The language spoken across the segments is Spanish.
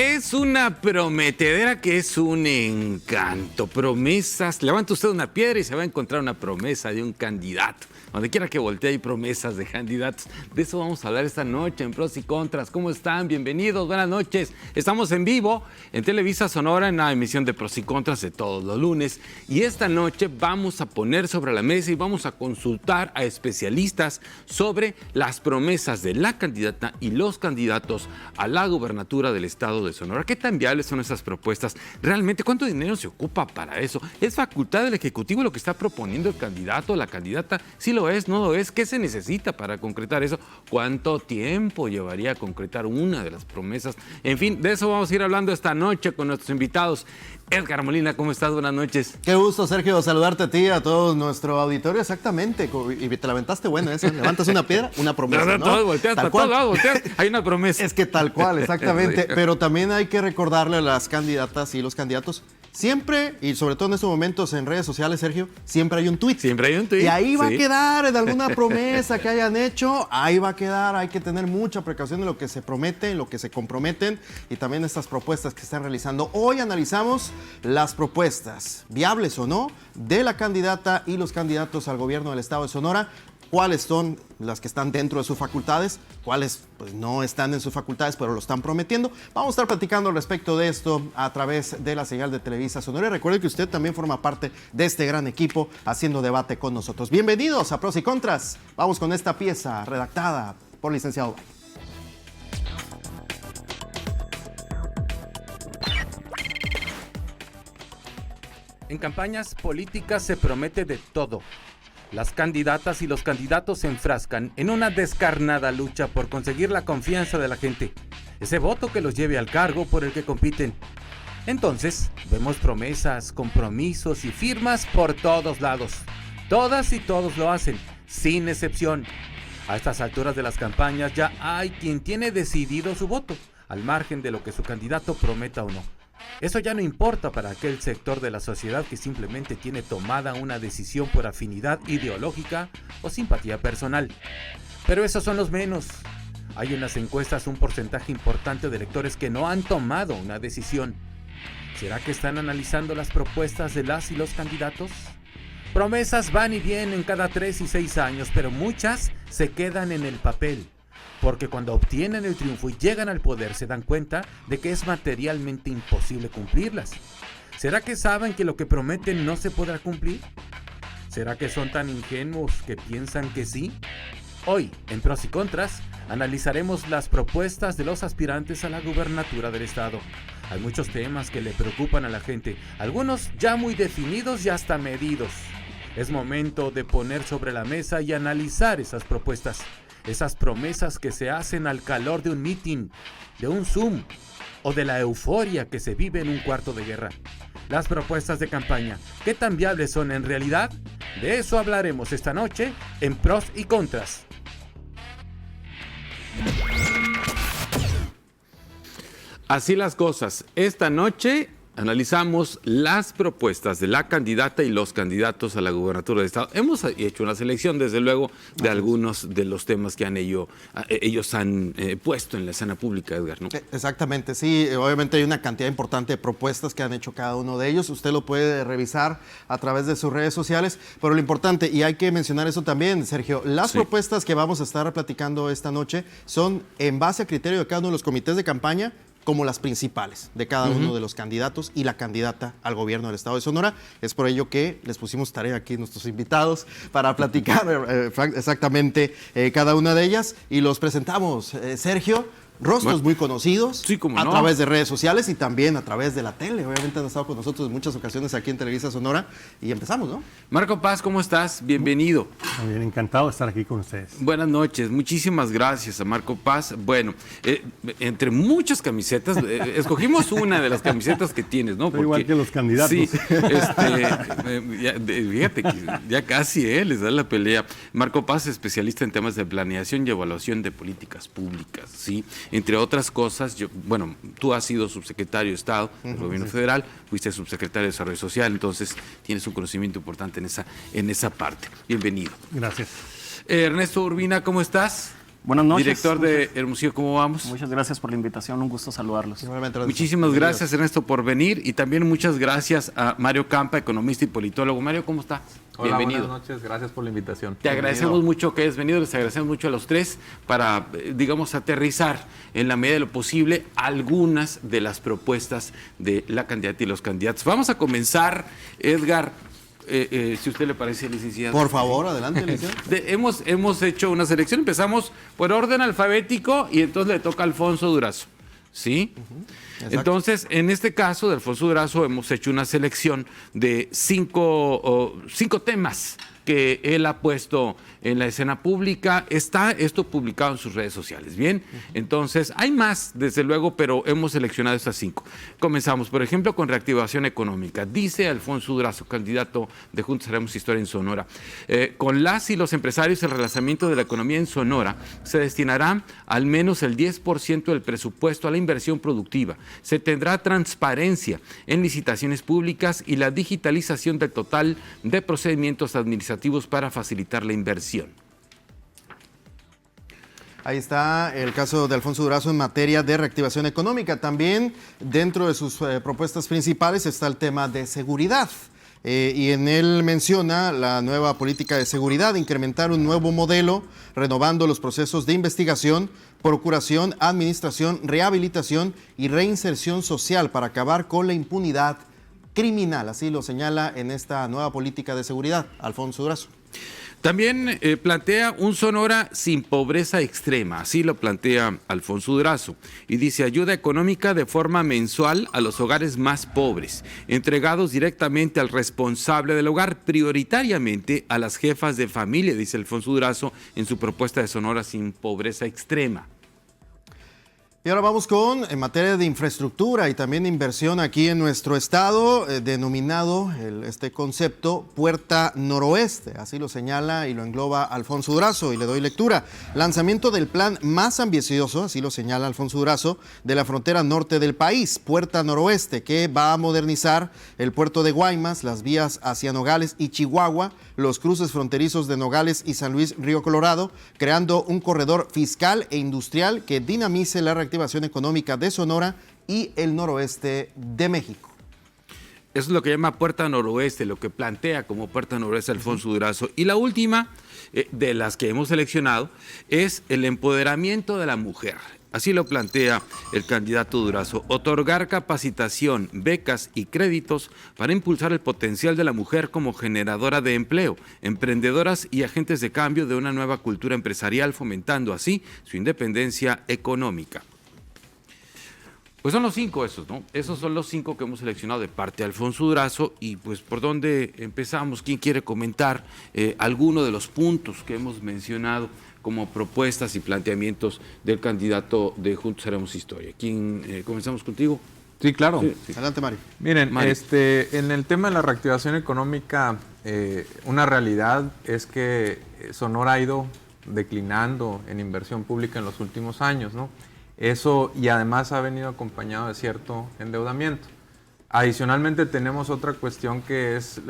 Es una prometedera que es un encanto. Promesas. Levanta usted una piedra y se va a encontrar una promesa de un candidato. Donde quiera que voltee hay promesas de candidatos. De eso vamos a hablar esta noche en Pros y Contras. ¿Cómo están? Bienvenidos, buenas noches. Estamos en vivo en Televisa Sonora en la emisión de Pros y Contras de todos los lunes. Y esta noche vamos a poner sobre la mesa y vamos a consultar a especialistas sobre las promesas de la candidata y los candidatos a la gubernatura del estado de Sonora. ¿Qué tan viables son esas propuestas? ¿Realmente cuánto dinero se ocupa para eso? ¿Es facultad del Ejecutivo lo que está proponiendo el candidato o la candidata? ¿Sí lo es? ¿No lo es? ¿Qué se necesita para concretar eso? ¿Cuánto tiempo llevaría a concretar una de las promesas? En fin, de eso vamos a ir hablando esta noche con nuestros invitados. Edgar Molina, ¿cómo estás? Buenas noches. Qué gusto, Sergio, saludarte a ti, a todo nuestro auditorio. Exactamente, y te la aventaste buena esa. Levantas una piedra, una promesa, ¿no? Todo volteas, para todos lados volteas, hay una promesa. Es que tal cual, exactamente. Pero también hay que recordarle a las candidatas y los candidatos, siempre, y sobre todo en estos momentos en redes sociales, Sergio, siempre hay un tuit. Siempre hay un tuit. Y ahí va a quedar en alguna promesa que hayan hecho, ahí va a quedar. Hay que tener mucha precaución en lo que se promete, en lo que se comprometen y también estas propuestas que están realizando. Hoy analizamos las propuestas, viables o no, de la candidata y los candidatos al gobierno del estado de Sonora. Cuáles son las que están dentro de sus facultades, cuáles pues no están en sus facultades, pero lo están prometiendo. Vamos a estar platicando al respecto de esto a través de la señal de Televisa Sonora. Y recuerde que usted también forma parte de este gran equipo haciendo debate con nosotros. Bienvenidos a Pros y Contras. Vamos con esta pieza redactada por el licenciado. En campañas políticas se promete de todo. Las candidatas y los candidatos se enfrascan en una descarnada lucha por conseguir la confianza de la gente, ese voto que los lleve al cargo por el que compiten. Entonces, vemos promesas, compromisos y firmas por todos lados. Todas y todos lo hacen, sin excepción. A estas alturas de las campañas ya hay quien tiene decidido su voto, al margen de lo que su candidato prometa o no. Eso ya no importa para aquel sector de la sociedad que simplemente tiene tomada una decisión por afinidad ideológica o simpatía personal. Pero esos son los menos. Hay en las encuestas un porcentaje importante de electores que no han tomado una decisión. ¿Será que están analizando las propuestas de las y los candidatos? Promesas van y vienen cada 3 y 6 años, pero muchas se quedan en el papel. Porque cuando obtienen el triunfo y llegan al poder se dan cuenta de que es materialmente imposible cumplirlas. ¿Será que saben que lo que prometen no se podrá cumplir? ¿Será que son tan ingenuos que piensan que sí? Hoy, en Pros y Contras, analizaremos las propuestas de los aspirantes a la gubernatura del estado. Hay muchos temas que le preocupan a la gente, algunos ya muy definidos y hasta medidos. Es momento de poner sobre la mesa y analizar esas propuestas. Esas promesas que se hacen al calor de un meeting, de un Zoom o de la euforia que se vive en un cuarto de guerra. Las propuestas de campaña, ¿qué tan viables son en realidad? De eso hablaremos esta noche en Pros y Contras. Así las cosas. Esta noche analizamos las propuestas de la candidata y los candidatos a la gubernatura del estado. Hemos hecho una selección, desde luego, de algunos de los temas que ellos han puesto en la escena pública, Edgar, ¿no? Exactamente, sí. Obviamente hay una cantidad importante de propuestas que han hecho cada uno de ellos. Usted lo puede revisar a través de sus redes sociales. Pero lo importante, y hay que mencionar eso también, Sergio, las propuestas que vamos a estar platicando esta noche son en base a criterio de cada uno de los comités de campaña, como las principales de cada uno de los candidatos y la candidata al gobierno del estado de Sonora. Es por ello que les pusimos tarea aquí a nuestros invitados para platicar exactamente cada una de ellas y los presentamos. Sergio, rostros muy conocidos, sí, a través de redes sociales y también a través de la tele. Obviamente han estado con nosotros en muchas ocasiones aquí en Televisa Sonora y empezamos, ¿no? Marco Paz, ¿cómo estás? Bienvenido. Muy bien, encantado de estar aquí con ustedes. Buenas noches, muchísimas gracias a Marco Paz. Bueno, entre muchas camisetas, escogimos una de las camisetas que tienes, ¿no? Porque, igual que los candidatos. Sí, fíjate que ya casi les da la pelea. Marco Paz, especialista en temas de planeación y evaluación de políticas públicas, ¿sí? Entre otras cosas, tú has sido subsecretario de Estado del Gobierno Federal, fuiste subsecretario de Desarrollo Social, entonces tienes un conocimiento importante en esa parte. Bienvenido. Gracias. Ernesto Urbina, ¿cómo estás? Buenas noches. Director de Hermosillo, ¿cómo vamos? Muchas gracias por la invitación, un gusto saludarlos. Muchísimas gracias, Ernesto, por venir, y también muchas gracias a Mario Campa, economista y politólogo. Mario, ¿cómo está? Hola, bienvenido. buenas noches, gracias por la invitación. Te agradecemos mucho que hayas venido, les agradecemos mucho a los tres para, digamos, aterrizar en la medida de lo posible algunas de las propuestas de la candidata y los candidatos. Vamos a comenzar, Edgar, si usted le parece, licenciado. Por favor, adelante, licenciado. Hemos hecho una selección, empezamos por orden alfabético y entonces le toca a Alfonso Durazo, ¿sí? Entonces, en este caso de Alfonso Durazo hemos hecho una selección de cinco temas que él ha puesto en la escena pública. Está esto publicado en sus redes sociales, ¿bien? Entonces, hay más, desde luego, pero hemos seleccionado estas 5. Comenzamos, por ejemplo, con reactivación económica. Dice Alfonso Durazo, candidato de Juntos Haremos Historia en Sonora. Con las y los empresarios, el relanzamiento de la economía en Sonora se destinará al menos el 10% del presupuesto a la inversión productiva. Se tendrá transparencia en licitaciones públicas y la digitalización del total de procedimientos administrativos para facilitar la inversión. Ahí está el caso de Alfonso Durazo en materia de reactivación económica. También dentro de sus propuestas principales está el tema de seguridad. Y en él menciona la nueva política de seguridad, incrementar un nuevo modelo, renovando los procesos de investigación, procuración, administración, rehabilitación y reinserción social para acabar con la impunidad criminal. Así lo señala en esta nueva política de seguridad Alfonso Durazo. También plantea un Sonora sin pobreza extrema, así lo plantea Alfonso Durazo, y dice ayuda económica de forma mensual a los hogares más pobres, entregados directamente al responsable del hogar, prioritariamente a las jefas de familia, dice Alfonso Durazo en su propuesta de Sonora sin pobreza extrema. Y ahora vamos en materia de infraestructura y también inversión aquí en nuestro estado, denominado este concepto Puerta Noroeste. Así lo señala y lo engloba Alfonso Durazo, y le doy lectura. Lanzamiento del plan más ambicioso, así lo señala Alfonso Durazo, de la frontera norte del país, Puerta Noroeste, que va a modernizar el puerto de Guaymas, las vías hacia Nogales y Chihuahua, los cruces fronterizos de Nogales y San Luis Río Colorado, creando un corredor fiscal e industrial que dinamice la reactivación económica de Sonora y el noroeste de México. Eso es lo que llama Puerta Noroeste, lo que plantea como Puerta Noroeste Alfonso Durazo. Y la última de las que hemos seleccionado es el empoderamiento de la mujer. Así lo plantea el candidato Durazo: otorgar capacitación, becas y créditos para impulsar el potencial de la mujer como generadora de empleo, emprendedoras y agentes de cambio de una nueva cultura empresarial, fomentando así su independencia económica. Pues son los 5 esos, ¿no? Esos son los 5 que hemos seleccionado de parte de Alfonso Durazo. Y pues, ¿por dónde empezamos? ¿Quién quiere comentar alguno de los puntos que hemos mencionado como propuestas y planteamientos del candidato de Juntos Haremos Historia? ¿Quién, comenzamos contigo? Sí, claro. Sí. Adelante, Mario. Miren, Mario. En el tema de la reactivación económica, una realidad es que Sonora ha ido declinando en inversión pública en los últimos años, ¿no? Eso, y además ha venido acompañado de cierto endeudamiento. Adicionalmente tenemos otra cuestión que es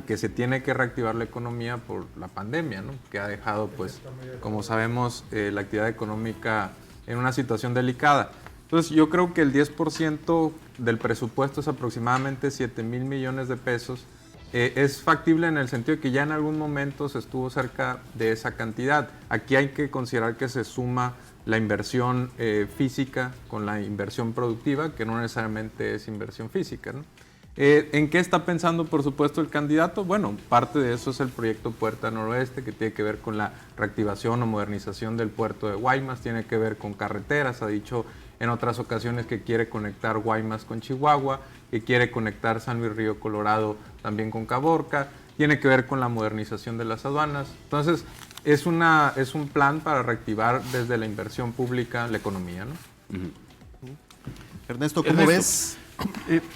que se tiene que reactivar la economía por la pandemia, ¿no? Que ha dejado, pues, como sabemos, la actividad económica en una situación delicada. Entonces, yo creo que el 10% del presupuesto es aproximadamente 7,000 millones de pesos. Es factible en el sentido de que ya en algún momento se estuvo cerca de esa cantidad. Aquí hay que considerar que se suma la inversión física con la inversión productiva, que no necesariamente es inversión física, ¿no? ¿En qué está pensando, por supuesto, el candidato? Bueno, parte de eso es el proyecto Puerta Noroeste, que tiene que ver con la reactivación o modernización del puerto de Guaymas, tiene que ver con carreteras. Ha dicho en otras ocasiones que quiere conectar Guaymas con Chihuahua, que quiere conectar San Luis Río Colorado también con Caborca, tiene que ver con la modernización de las aduanas. Entonces, es un plan para reactivar desde la inversión pública la economía, ¿no? Ernesto, ¿cómo ves?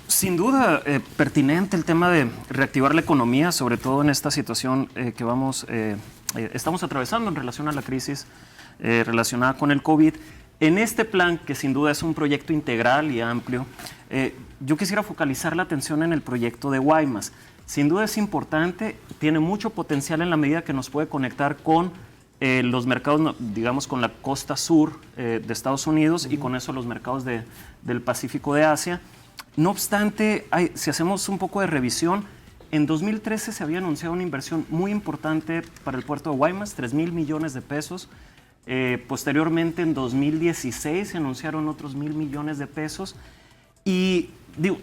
Sin duda, pertinente el tema de reactivar la economía, sobre todo en esta situación que estamos atravesando en relación a la crisis relacionada con el COVID. En este plan, que sin duda es un proyecto integral y amplio, yo quisiera focalizar la atención en el proyecto de Guaymas. Sin duda es importante, tiene mucho potencial en la medida que nos puede conectar con los mercados, digamos, con la costa sur de Estados Unidos y con eso los mercados del Pacífico de Asia. No obstante, si hacemos un poco de revisión, en 2013 se había anunciado una inversión muy importante para el puerto de Guaymas, 3,000 millones de pesos. Posteriormente, en 2016, se anunciaron otros 1,000 millones de pesos. Y digo,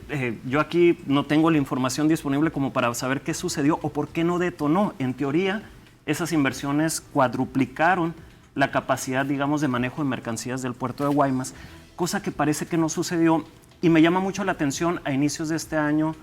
yo aquí no tengo la información disponible como para saber qué sucedió o por qué no detonó. En teoría, esas inversiones cuadruplicaron la capacidad, digamos, de manejo de mercancías del puerto de Guaymas, cosa que parece que no sucedió. Y me llama mucho la atención a inicios de este año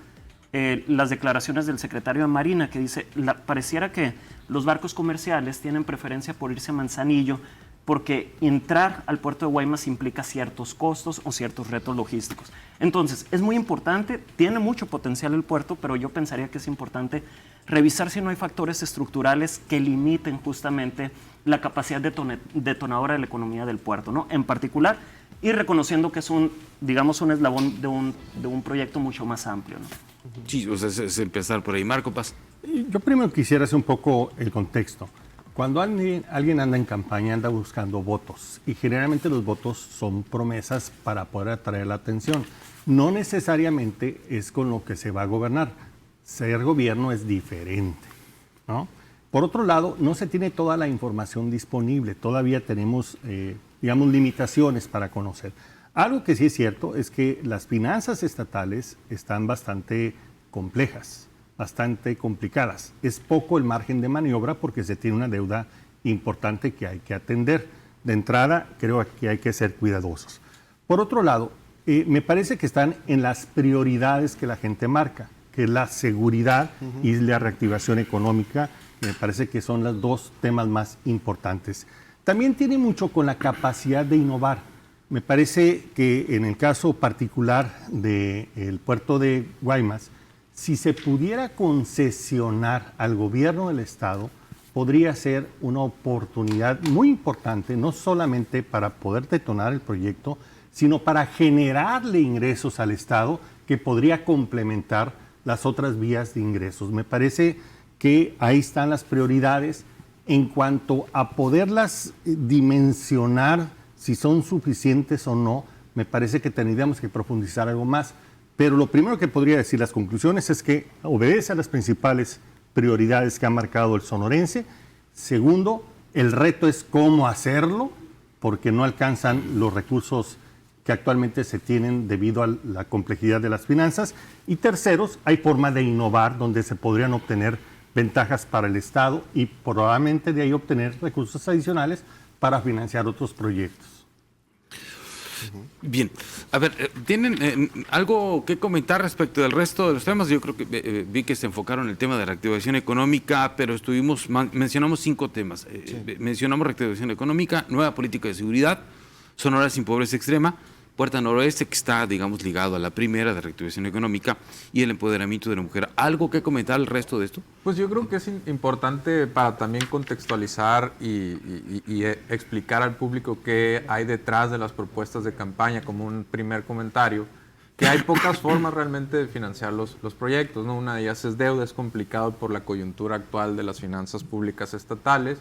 las declaraciones del secretario de Marina, que dice, pareciera que los barcos comerciales tienen preferencia por irse a Manzanillo porque entrar al puerto de Guaymas implica ciertos costos o ciertos retos logísticos. Entonces, es muy importante, tiene mucho potencial el puerto, pero yo pensaría que es importante revisar si no hay factores estructurales que limiten justamente la capacidad detonadora de la economía del puerto, ¿no? En particular, y reconociendo que es digamos, un eslabón de un proyecto mucho más amplio, ¿no? Sí, o sea, es empezar por ahí. Marco Paz. Yo primero quisiera hacer un poco el contexto. Cuando alguien anda en campaña, anda buscando votos, y generalmente los votos son promesas para poder atraer la atención. No necesariamente es con lo que se va a gobernar. Ser gobierno es diferente, ¿no? Por otro lado, no se tiene toda la información disponible. Todavía tenemos, digamos, limitaciones para conocer. Algo que sí es cierto es que las finanzas estatales están bastante complejas, bastante complicadas. Es poco el margen de maniobra porque se tiene una deuda importante que hay que atender. De entrada, creo que hay que ser cuidadosos. Por otro lado, me parece que están en las prioridades que la gente marca, que es la seguridad y la reactivación económica. Me parece que son los dos temas más importantes. También tiene mucho con la capacidad de innovar. Me parece que en el caso particular del puerto de Guaymas, si se pudiera concesionar al gobierno del estado, podría ser una oportunidad muy importante, no solamente para poder detonar el proyecto, sino para generarle ingresos al estado que podría complementar las otras vías de ingresos. Me parece que ahí están las prioridades. En cuanto a poderlas dimensionar, si son suficientes o no, me parece que tendríamos que profundizar algo más. Pero lo primero que podría decir las conclusiones es que obedece a las principales prioridades que ha marcado el sonorense. Segundo, el reto es cómo hacerlo, porque no alcanzan los recursos que actualmente se tienen debido a la complejidad de las finanzas. Y terceros, hay forma de innovar donde se podrían obtener ventajas para el Estado y probablemente de ahí obtener recursos adicionales para financiar otros proyectos. Bien, a ver, ¿tienen algo que comentar respecto del resto de los temas? Yo creo que vi que se enfocaron en el tema de reactivación económica, pero mencionamos 5 temas. Mencionamos reactivación económica, nueva política de seguridad, Sonora sin pobreza extrema, Puerta Noroeste, que está, digamos, ligado a la primera de reactivación económica, y el empoderamiento de la mujer. ¿Algo que comentar al resto de esto? Pues yo creo que es importante para también contextualizar y explicar al público qué hay detrás de las propuestas de campaña, como un primer comentario, que hay pocas formas realmente de financiar los proyectos, ¿no? Una de ellas es deuda, es complicado por la coyuntura actual de las finanzas públicas estatales.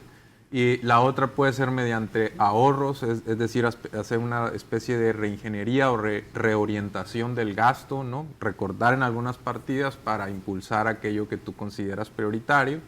Y la otra puede ser mediante ahorros, es decir, hacer una especie de reingeniería o reorientación del gasto, ¿no? Recortar en algunas partidas para impulsar aquello que tú consideras prioritario.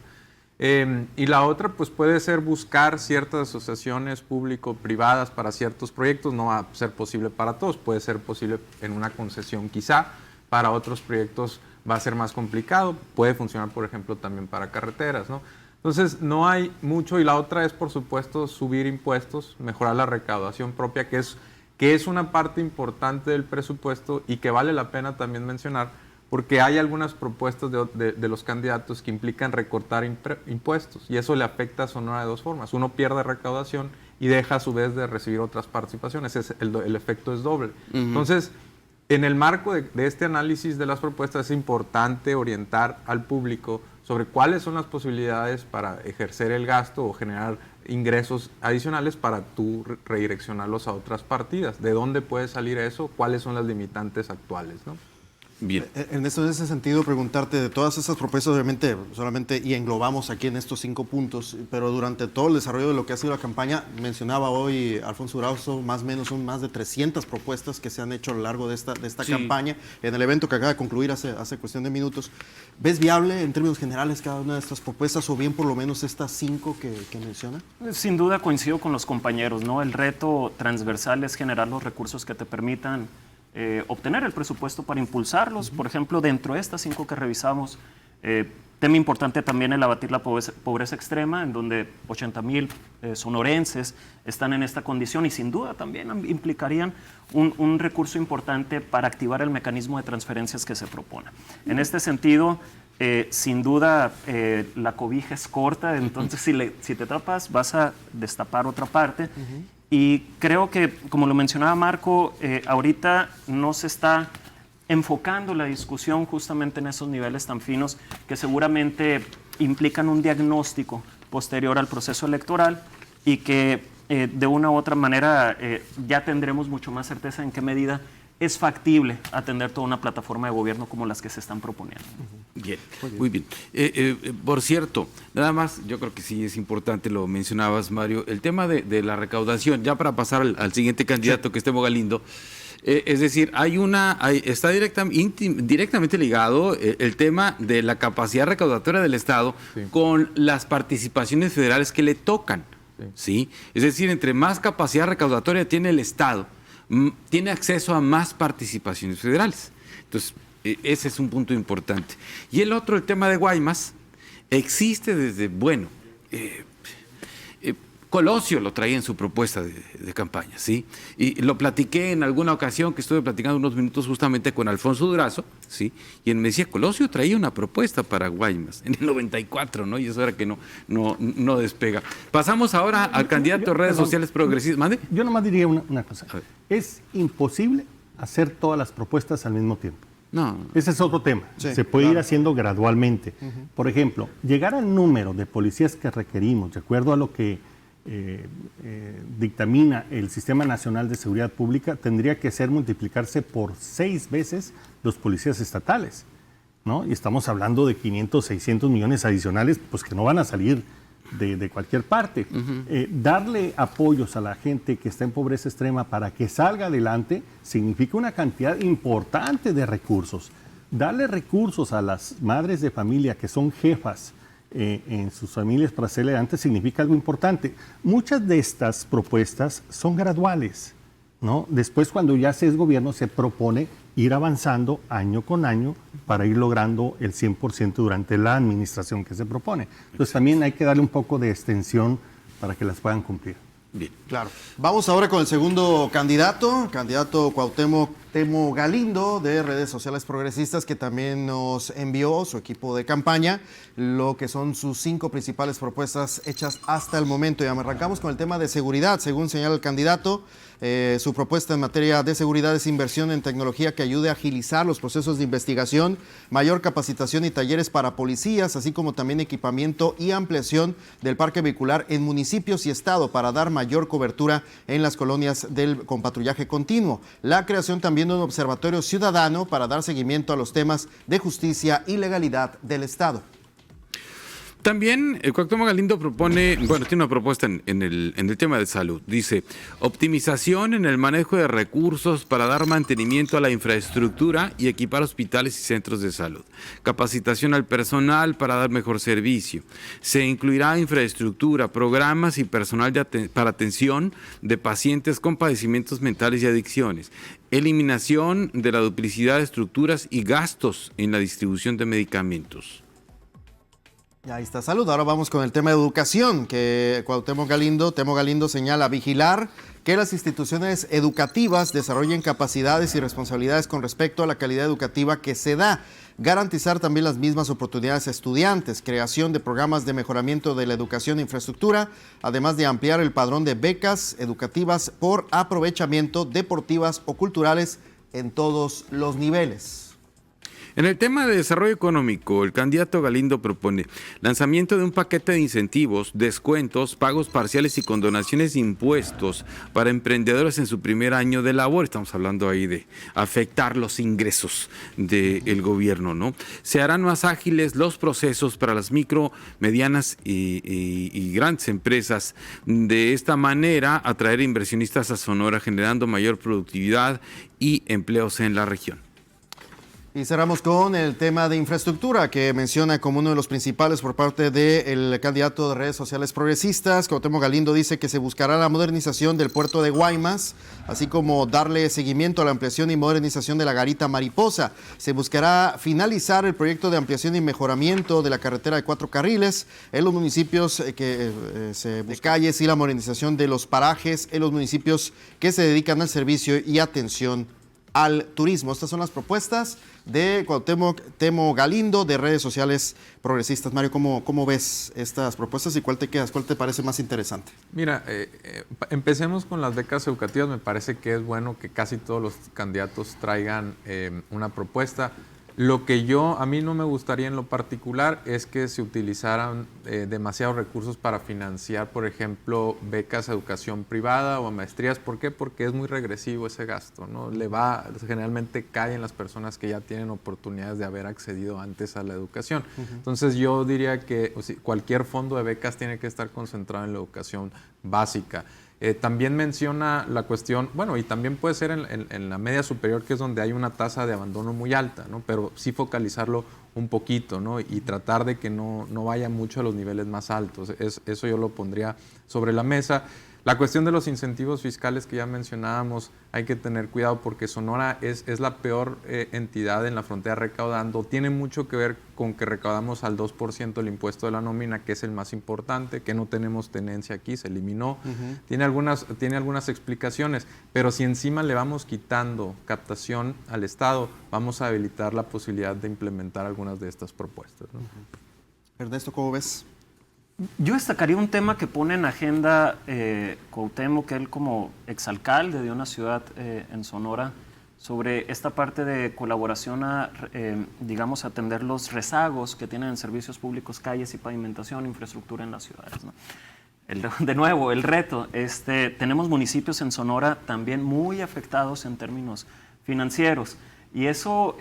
Y la otra pues puede ser buscar ciertas asociaciones público-privadas para ciertos proyectos. No va a ser posible para todos, puede ser posible en una concesión quizá. Para otros proyectos va a ser más complicado, puede funcionar por ejemplo también para carreteras, ¿no? Entonces, no hay mucho, y la otra es, por supuesto, subir impuestos, mejorar la recaudación propia, que es una parte importante del presupuesto y que vale la pena también mencionar, porque hay algunas propuestas de los candidatos que implican recortar impuestos, y eso le afecta a Sonora de dos formas. Uno pierde recaudación y deja a su vez de recibir otras participaciones, el efecto es doble. Entonces, en el marco de este análisis de las propuestas es importante orientar al público sobre cuáles son las posibilidades para ejercer el gasto o generar ingresos adicionales para tú redireccionarlos a otras partidas. ¿De dónde puede salir eso? ¿Cuáles son las limitantes actuales, ¿no? Bien. En ese sentido, preguntarte de todas esas propuestas, obviamente, solamente y englobamos aquí en estos 5 puntos, pero durante todo el desarrollo de lo que ha sido la campaña, mencionaba hoy Alfonso Durazo, más o menos son más de 300 propuestas que se han hecho a lo largo de esta Sí. campaña, en el evento que acaba de concluir hace cuestión de minutos. ¿Ves viable en términos generales cada una de estas propuestas o bien por lo menos estas 5 que menciona? Sin duda coincido con los compañeros, ¿no? El reto transversal es generar los recursos que te permitan obtener el presupuesto para impulsarlos. Por ejemplo, dentro de estas 5 que revisamos, tema importante también el abatir la pobreza extrema, en donde 80,000 sonorenses están en esta condición y sin duda también implicarían un recurso importante para activar el mecanismo de transferencias que se propone. En este sentido, sin duda la cobija es corta, entonces si te tapas vas a destapar otra parte. Y creo que, como lo mencionaba Marco, ahorita no se está enfocando la discusión justamente en esos niveles tan finos que seguramente implican un diagnóstico posterior al proceso electoral y que de una u otra manera ya tendremos mucho más certeza en qué medida es factible atender toda una plataforma de gobierno como las que se están proponiendo. Bien, muy bien. Por cierto, nada más, yo creo que sí es importante, lo mencionabas, Mario, el tema de la recaudación, ya para pasar al siguiente candidato, que es Temo Galindo. Es decir, está directamente ligado el tema de la capacidad recaudatoria del Estado con las participaciones federales que le tocan. ¿Sí? Es decir, entre más capacidad recaudatoria tiene el Estado, tiene acceso a más participaciones federales. Entonces, ese es un punto importante. Y el otro, el tema de Guaymas, existe desde, Colosio lo traía en su propuesta de campaña, ¿sí? Y lo platiqué en alguna ocasión que estuve platicando unos minutos justamente con Alfonso Durazo, ¿sí? Y él me decía, Colosio traía una propuesta para Guaymas en el 94, ¿no? Y eso era que no despega. Pasamos ahora al candidato de redes sociales progresistas. ¿Mande? Yo nomás diría una cosa. Es imposible hacer todas las propuestas al mismo tiempo. No. Ese es otro tema. Sí, se puede ir claro. haciendo gradualmente. Por ejemplo, llegar al número de policías que requerimos, de acuerdo a lo que dictamina el Sistema Nacional de Seguridad Pública, tendría que multiplicarse por 6 veces los policías estatales, ¿no? Y estamos hablando de 500, 600 millones adicionales, pues que no van a salir de cualquier parte. Darle apoyos a la gente que está en pobreza extrema para que salga adelante significa una cantidad importante de recursos. Darle recursos a las madres de familia que son jefas en sus familias para salir adelante significa algo importante. Muchas de estas propuestas son graduales, ¿no? Después, cuando ya se es gobierno, se propone ir avanzando año con año para ir logrando el 100% durante la administración que se propone. Entonces también hay que darle un poco de extensión para que las puedan cumplir. Bien. Claro. Vamos ahora con el segundo candidato Cuauhtémoc Temo Galindo, de Redes Sociales Progresistas, que también nos envió su equipo de campaña lo que son sus 5 principales propuestas hechas hasta el momento. Y arrancamos con el tema de seguridad. Según señala el candidato, su propuesta en materia de seguridad es inversión en tecnología que ayude a agilizar los procesos de investigación, mayor capacitación y talleres para policías, así como también equipamiento y ampliación del parque vehicular en municipios y estado para dar mayor cobertura en las colonias con patrullaje continuo. La creación también de un observatorio ciudadano para dar seguimiento a los temas de justicia y legalidad del Estado. También Cuauhtémoc Galindo propone, tiene una propuesta en el tema de salud. Dice, optimización en el manejo de recursos para dar mantenimiento a la infraestructura y equipar hospitales y centros de salud. Capacitación al personal para dar mejor servicio. Se incluirá infraestructura, programas y personal para atención de pacientes con padecimientos mentales y adicciones. Eliminación de la duplicidad de estructuras y gastos en la distribución de medicamentos. Y ahí está salud. Ahora vamos con el tema de educación, que Temo Galindo señala vigilar que las instituciones educativas desarrollen capacidades y responsabilidades con respecto a la calidad educativa que se da. Garantizar también las mismas oportunidades a estudiantes, creación de programas de mejoramiento de la educación e infraestructura, además de ampliar el padrón de becas educativas por aprovechamiento, deportivas o culturales en todos los niveles. En el tema de desarrollo económico, el candidato Galindo propone lanzamiento de un paquete de incentivos, descuentos, pagos parciales y condonaciones de impuestos para emprendedores en su primer año de labor. Estamos hablando ahí de afectar los ingresos del gobierno, ¿no? Se harán más ágiles los procesos para las micro, medianas y grandes empresas. De esta manera, atraer inversionistas a Sonora, generando mayor productividad y empleos en la región. Y cerramos con el tema de infraestructura, que menciona como uno de los principales por parte del candidato de redes sociales progresistas. Cuauhtémoc Galindo dice que se buscará la modernización del puerto de Guaymas, así como darle seguimiento a la ampliación y modernización de la garita Mariposa. Se buscará finalizar el proyecto de ampliación y mejoramiento de la carretera de 4 carriles en los municipios de calles y la modernización de los parajes en los municipios que se dedican al servicio y atención al turismo. Estas son las propuestas de Cuauhtémoc Galindo de redes sociales progresistas. Mario, ¿cómo ves estas propuestas y cuál te quedas? ¿Cuál te parece más interesante? Mira, empecemos con las becas educativas. Me parece que es bueno que casi todos los candidatos traigan una propuesta. Lo que a mí no me gustaría en lo particular es que se utilizaran demasiados recursos para financiar, por ejemplo, becas a educación privada o a maestrías. ¿Por qué? Porque es muy regresivo ese gasto, ¿no? Generalmente cae en las personas que ya tienen oportunidades de haber accedido antes a la educación. Entonces yo diría que cualquier fondo de becas tiene que estar concentrado en la educación básica. También menciona la cuestión, bueno, y también puede ser en la media superior, que es donde hay una tasa de abandono muy alta, ¿no? Pero sí focalizarlo un poquito, ¿no? Y tratar de que no vaya mucho a los niveles más altos. Eso yo lo pondría sobre la mesa. La cuestión de los incentivos fiscales que ya mencionábamos, hay que tener cuidado porque Sonora es la peor entidad en la frontera recaudando. Tiene mucho que ver con que recaudamos al 2% el impuesto de la nómina, que es el más importante, que no tenemos tenencia aquí, se eliminó. Tiene algunas explicaciones, pero si encima le vamos quitando captación al Estado, vamos a habilitar la posibilidad de implementar algunas de estas propuestas, ¿no? Ernesto, ¿cómo ves? Yo destacaría un tema que pone en agenda Cuauhtémoc, que él como exalcalde de una ciudad en Sonora, sobre esta parte de colaboración a, digamos, atender los rezagos que tienen en servicios públicos, calles y pavimentación, infraestructura en las ciudades, ¿no? De nuevo, el reto, tenemos municipios en Sonora también muy afectados en términos financieros, y eso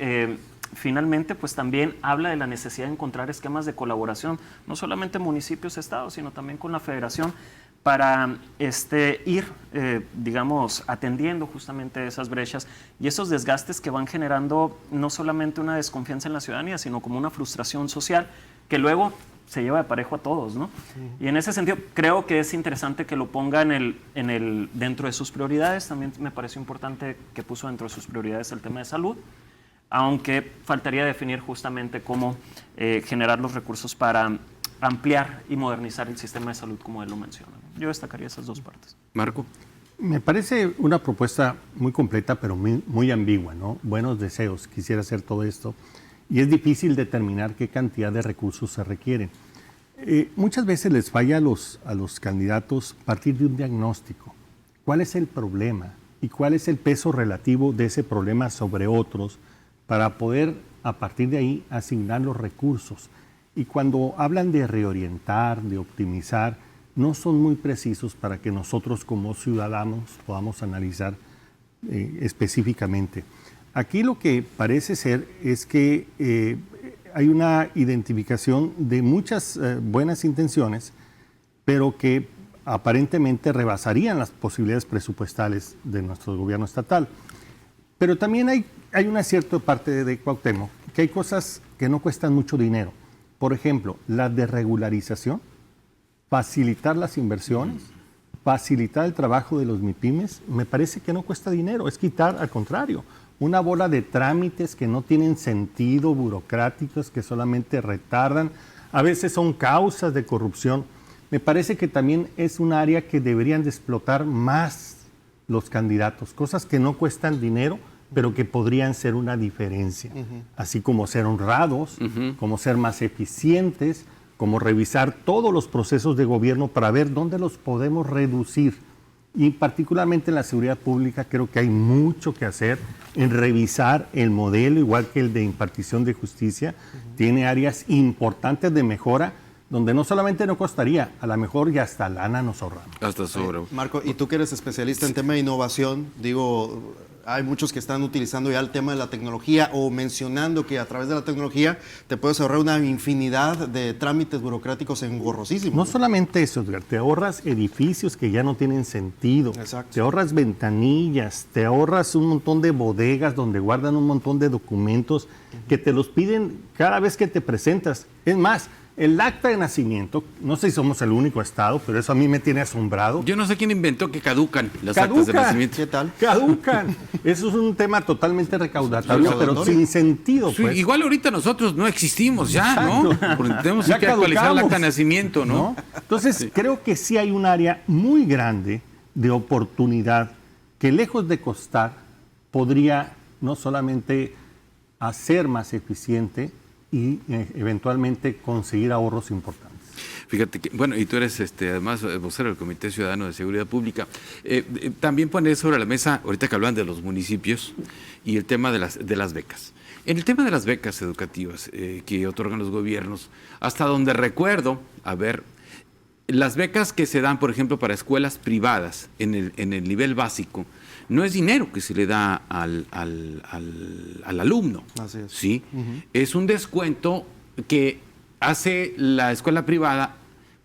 finalmente pues también habla de la necesidad de encontrar esquemas de colaboración, no solamente municipios, estados, sino también con la federación, para ir, digamos, atendiendo justamente esas brechas y esos desgastes que van generando no solamente una desconfianza en la ciudadanía, sino como una frustración social que luego se lleva de parejo a todos, ¿no? Y en ese sentido creo que es interesante que lo ponga dentro de sus prioridades. También me pareció importante que puso dentro de sus prioridades el tema de salud, aunque faltaría definir justamente cómo generar los recursos para ampliar y modernizar el sistema de salud, como él lo menciona. Yo destacaría esas dos partes. Marco. Me parece una propuesta muy completa, pero muy ambigua, ¿no? Buenos deseos, quisiera hacer todo esto, y es difícil determinar qué cantidad de recursos se requieren. Muchas veces les falla a los candidatos partir de un diagnóstico. ¿Cuál es el problema? ¿Y cuál es el peso relativo de ese problema sobre otros para poder, a partir de ahí, asignar los recursos? Y cuando hablan de reorientar, de optimizar, no son muy precisos para que nosotros como ciudadanos podamos analizar específicamente. Aquí lo que parece ser es que hay una identificación de muchas buenas intenciones, pero que aparentemente rebasarían las posibilidades presupuestales de nuestro gobierno estatal. Pero también hay una cierta parte de Cuauhtémoc, que hay cosas que no cuestan mucho dinero. Por ejemplo, la desregularización, facilitar las inversiones, facilitar el trabajo de los MIPYMES, me parece que no cuesta dinero, es quitar, al contrario, una bola de trámites que no tienen sentido, burocráticos, que solamente retardan, a veces son causas de corrupción. Me parece que también es un área que deberían de explotar más los candidatos, cosas que no cuestan dinero, pero que podrían ser una diferencia, así como ser honrados, como ser más eficientes, como revisar todos los procesos de gobierno para ver dónde los podemos reducir. Y particularmente en la seguridad pública creo que hay mucho que hacer en revisar el modelo, igual que el de impartición de justicia. Tiene áreas importantes de mejora, donde no solamente no costaría, a lo mejor ya hasta lana nos ahorramos. Hasta sobre. Marco, y tú que eres especialista en tema de innovación, digo, hay muchos que están utilizando ya el tema de la tecnología o mencionando que a través de la tecnología te puedes ahorrar una infinidad de trámites burocráticos engorrosísimos. No solamente eso, Edgar, te ahorras edificios que ya no tienen sentido, Exacto. te ahorras ventanillas, te ahorras un montón de bodegas donde guardan un montón de documentos que te los piden cada vez que te presentas. Es más, el acta de nacimiento, no sé si somos el único estado, pero eso a mí me tiene asombrado. Yo no sé quién inventó que caducan las actas de nacimiento. ¿Qué tal? Caducan. Eso es un tema totalmente recaudatorio, pero Recaudatorio. sin sentido. Sí, Pues. igual ahorita nosotros no existimos ya, ¿no? Porque tenemos Ya que actualizar el acta de caducamos, nacimiento, ¿no? Entonces, creo que sí hay un área muy grande de oportunidad que lejos de costar, podría no solamente hacer más eficiente y eventualmente conseguir ahorros importantes. Fíjate que, bueno, y tú eres además vocero del Comité Ciudadano de Seguridad Pública. También poner sobre la mesa, ahorita que hablan de los municipios y el tema de las becas. En el tema de las becas educativas que otorgan los gobiernos, hasta donde recuerdo, a ver, las becas que se dan, por ejemplo, para escuelas privadas en el nivel básico, no es dinero que se le da al alumno. Así es. ¿Sí? Es un descuento que hace la escuela privada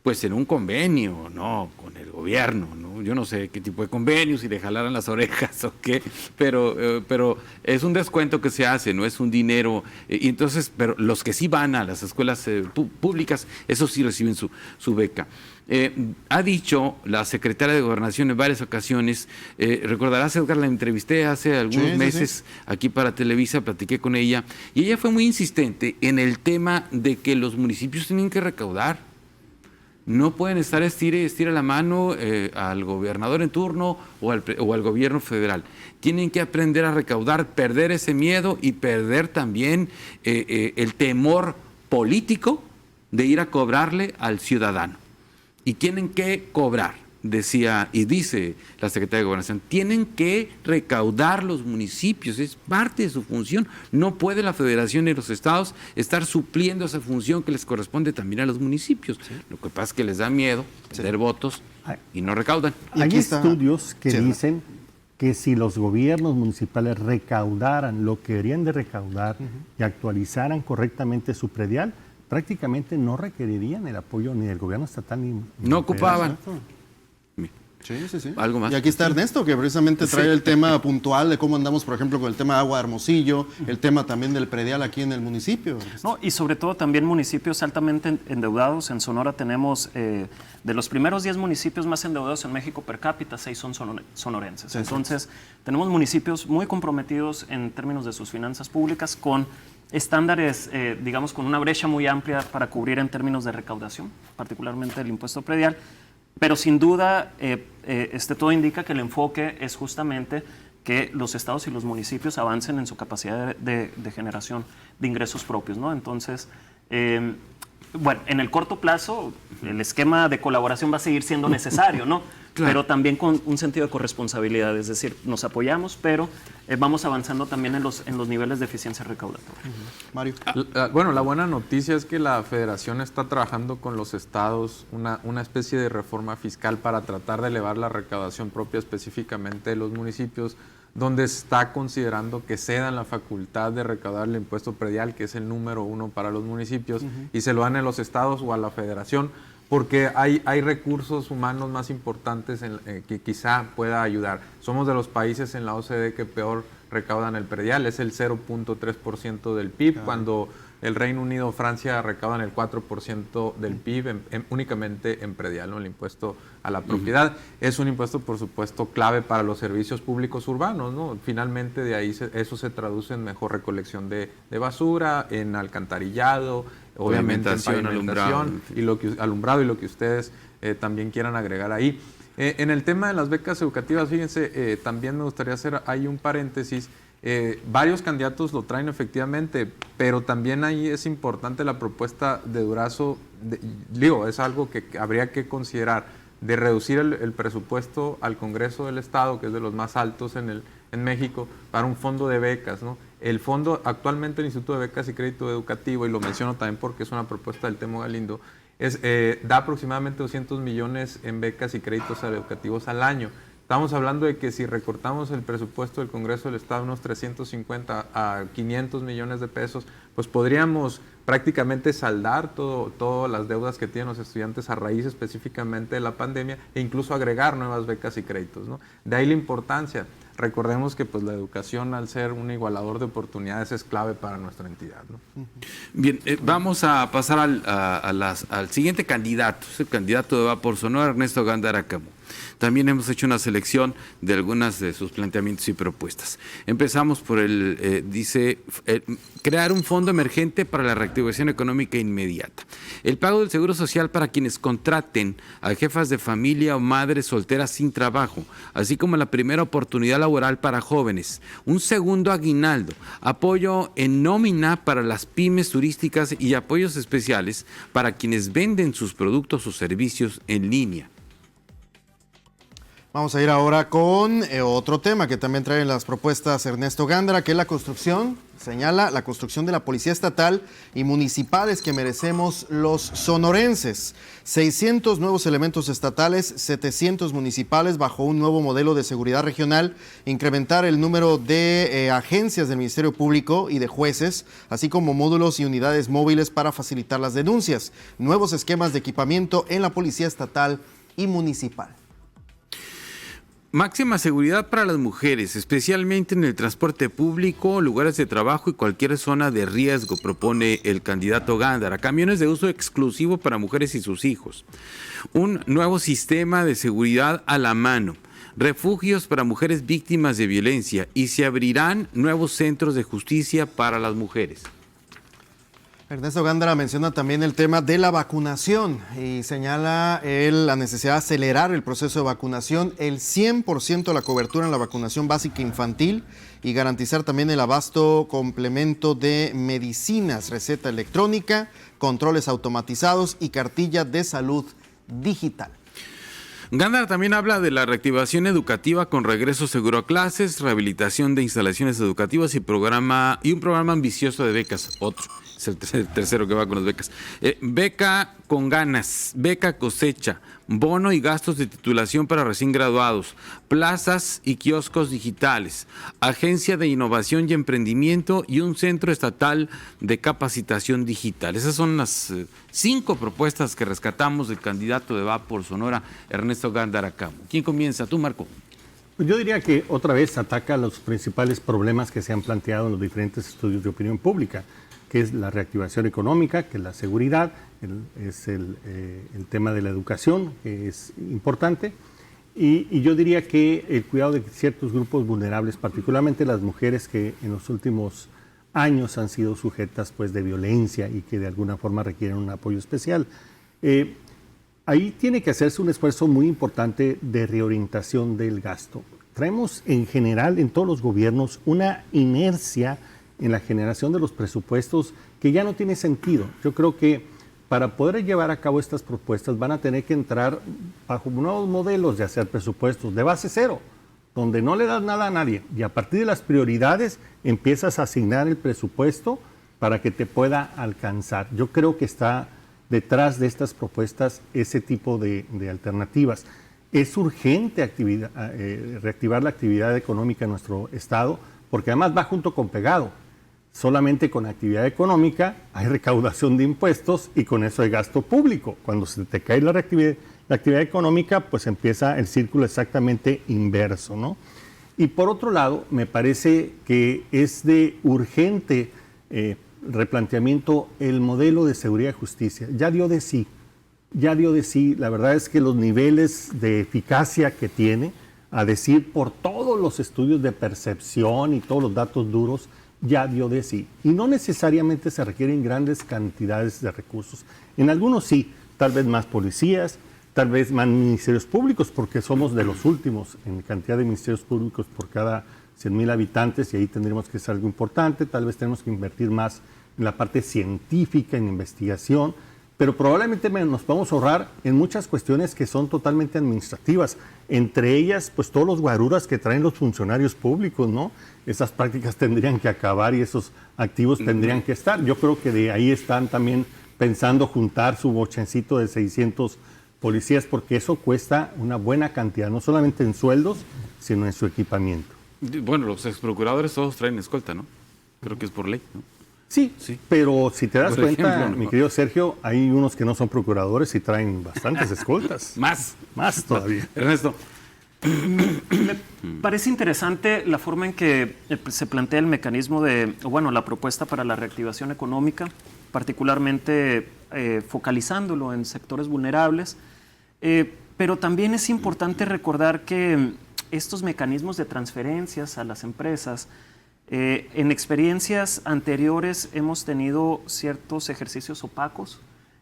pues en un convenio, ¿no? Con el gobierno, ¿no? Yo no sé qué tipo de convenio, si le jalaran las orejas o qué, pero es un descuento que se hace, no es un dinero. Y entonces, pero los que sí van a las escuelas públicas, esos sí reciben su beca. Ha dicho la secretaria de Gobernación en varias ocasiones, recordarás, Edgar, la entrevisté hace algunos meses aquí para Televisa, platiqué con ella, y ella fue muy insistente en el tema de que los municipios tienen que recaudar. No pueden estar estire la mano al gobernador en turno o al gobierno federal. Tienen que aprender a recaudar, perder ese miedo y perder también el temor político de ir a cobrarle al ciudadano. Y tienen que cobrar, decía y dice la Secretaría de Gobernación, tienen que recaudar los municipios, es parte de su función. No puede la Federación y los estados estar supliendo esa función que les corresponde también a los municipios. Sí. Lo que pasa es que les da miedo perder votos y no recaudan. Hay estudios que dicen que si los gobiernos municipales recaudaran lo que deberían de recaudar y actualizaran correctamente su predial, prácticamente no requerirían el apoyo ni del gobierno estatal ni no ocupaban. Sí. Algo más. Y aquí está Ernesto, que precisamente trae el tema puntual de cómo andamos, por ejemplo, con el tema de agua de Hermosillo, el tema también del predial aquí en el municipio. No, y sobre todo también municipios altamente endeudados. En Sonora tenemos, de los primeros 10 municipios más endeudados en México per cápita, 6 son sonorenses. Entonces, tenemos municipios muy comprometidos en términos de sus finanzas públicas con estándares, digamos, con una brecha muy amplia para cubrir en términos de recaudación, particularmente el impuesto predial. Pero sin duda, todo indica que el enfoque es justamente que los estados y los municipios avancen en su capacidad de generación de ingresos propios, ¿no? Entonces, bueno, en el corto plazo, el esquema de colaboración va a seguir siendo necesario, ¿no? Claro. Pero también con un sentido de corresponsabilidad, es decir, nos apoyamos, pero vamos avanzando también en los niveles de eficiencia recaudatoria. Mario. Bueno, la buena noticia es que la Federación está trabajando con los estados una especie de reforma fiscal para tratar de elevar la recaudación propia específicamente de los municipios, donde está considerando que cedan la facultad de recaudar el impuesto predial, que es el número 1 para los municipios, y se lo dan a los estados o a la Federación, porque hay recursos humanos más importantes que quizá pueda ayudar. Somos de los países en la OCDE que peor recaudan el predial, es el 0.3% del PIB, cuando el Reino Unido o Francia recaudan el 4% del PIB únicamente en predial, ¿no? El impuesto a la propiedad. Es un impuesto, por supuesto, clave para los servicios públicos urbanos, ¿no? Finalmente, de ahí eso se traduce en mejor recolección de basura, en alcantarillado, obviamente en pavimentación, alumbrado y lo que ustedes también quieran agregar ahí. En el tema de las becas educativas, fíjense, también me gustaría hacer ahí un paréntesis. Varios candidatos lo traen efectivamente, pero también ahí es importante la propuesta de Durazo, es algo que habría que considerar. de reducir el presupuesto al Congreso del Estado, que es de los más altos en México, para un fondo de becas, ¿no? El fondo, actualmente el Instituto de Becas y Crédito Educativo, y lo menciono también porque es una propuesta del Temo Galindo, da aproximadamente 200 millones en becas y créditos educativos al año. Estamos hablando de que si recortamos el presupuesto del Congreso del Estado unos 350 a 500 millones de pesos, pues podríamos prácticamente saldar todas las deudas que tienen los estudiantes a raíz específicamente de la pandemia e incluso agregar nuevas becas y créditos, ¿no? De ahí la importancia. Recordemos que pues, la educación, al ser un igualador de oportunidades, es clave para nuestra entidad, ¿no? Bien, vamos a pasar al siguiente candidato, es el candidato de Va por Sonora, Ernesto Gándara Camus. También hemos hecho una selección de algunas de sus planteamientos y propuestas. Empezamos por crear un fondo emergente para la reactivación económica inmediata. El pago del seguro social para quienes contraten a jefas de familia o madres solteras sin trabajo, así como la primera oportunidad laboral para jóvenes. Un segundo aguinaldo, apoyo en nómina para las pymes turísticas y apoyos especiales para quienes venden sus productos o servicios en línea. Vamos a ir ahora con otro tema que también traen las propuestas Ernesto Gándara, que es la construcción, señala la construcción de la Policía Estatal y municipales que merecemos los sonorenses. 600 nuevos elementos estatales, 700 municipales bajo un nuevo modelo de seguridad regional, incrementar el número de agencias del Ministerio Público y de jueces, así como módulos y unidades móviles para facilitar las denuncias, nuevos esquemas de equipamiento en la Policía Estatal y municipal. Máxima seguridad para las mujeres, especialmente en el transporte público, lugares de trabajo y cualquier zona de riesgo, propone el candidato Gándara. Camiones de uso exclusivo para mujeres y sus hijos. Un nuevo sistema de seguridad a la mano. Refugios para mujeres víctimas de violencia y se abrirán nuevos centros de justicia para las mujeres. Ernesto Gándara menciona también el tema de la vacunación y señala la necesidad de acelerar el proceso de vacunación, el 100% de la cobertura en la vacunación básica infantil y garantizar también el abasto complemento de medicinas, receta electrónica, controles automatizados y cartilla de salud digital. Gándara también habla de la reactivación educativa con regreso seguro a clases, rehabilitación de instalaciones educativas y un programa ambicioso de becas. Otro, es el tercero que va con las becas. Beca con ganas, beca cosecha, bono y gastos de titulación para recién graduados, plazas y kioscos digitales, agencia de innovación y emprendimiento y un centro estatal de capacitación digital. Esas son las 5 propuestas que rescatamos del candidato de Va por Sonora, Ernesto Gándara Camus. ¿Quién comienza? Tú, Marco. Yo diría que otra vez ataca los principales problemas que se han planteado en los diferentes estudios de opinión pública, que es la reactivación económica, que es la seguridad, el tema de la educación, que es importante, y yo diría que el cuidado de ciertos grupos vulnerables, particularmente las mujeres que en los últimos años han sido sujetas pues, de violencia y que de alguna forma requieren un apoyo especial. Ahí tiene que hacerse un esfuerzo muy importante de reorientación del gasto. Traemos en general en todos los gobiernos una inercia en la generación de los presupuestos que ya no tiene sentido. Yo creo que para poder llevar a cabo estas propuestas van a tener que entrar bajo nuevos modelos de hacer presupuestos de base cero, donde no le das nada a nadie y a partir de las prioridades empiezas a asignar el presupuesto para que te pueda alcanzar. Yo creo que está detrás de estas propuestas ese tipo de alternativas. Es urgente reactivar la actividad económica en nuestro estado porque además va junto con pegado. Solamente con actividad económica hay recaudación de impuestos y con eso hay gasto público. Cuando se te cae la actividad económica, pues empieza el círculo exactamente inverso, ¿no? Y por otro lado, me parece que es de urgente replanteamiento el modelo de seguridad y justicia. Ya dio de sí. La verdad es que los niveles de eficacia que tiene, a decir por todos los estudios de percepción y todos los datos duros, ya dio de sí. Y no necesariamente se requieren grandes cantidades de recursos. En algunos sí, tal vez más policías, tal vez más ministerios públicos, porque somos de los últimos en cantidad de ministerios públicos por cada 100,000 habitantes y ahí tendremos que hacer algo importante. Tal vez tenemos que invertir más en la parte científica, en investigación, pero probablemente nos podemos ahorrar en muchas cuestiones que son totalmente administrativas. Entre ellas, pues todos los guaruras que traen los funcionarios públicos, ¿no? Esas prácticas tendrían que acabar y esos activos tendrían que estar. Yo creo que de ahí están también pensando juntar su bochencito de 600 policías, porque eso cuesta una buena cantidad, no solamente en sueldos, sino en su equipamiento. Bueno, los exprocuradores todos traen escolta, ¿no? Creo que es por ley, ¿no? Sí, pero si te das Por cuenta, ejemplo, mi ¿no? querido Sergio, hay unos que no son procuradores y traen bastantes escoltas. Más todavía. Ernesto. Me parece interesante la forma en que se plantea el mecanismo la propuesta para la reactivación económica, particularmente focalizándolo en sectores vulnerables, pero también es importante recordar que estos mecanismos de transferencias a las empresas, en experiencias anteriores hemos tenido ciertos ejercicios opacos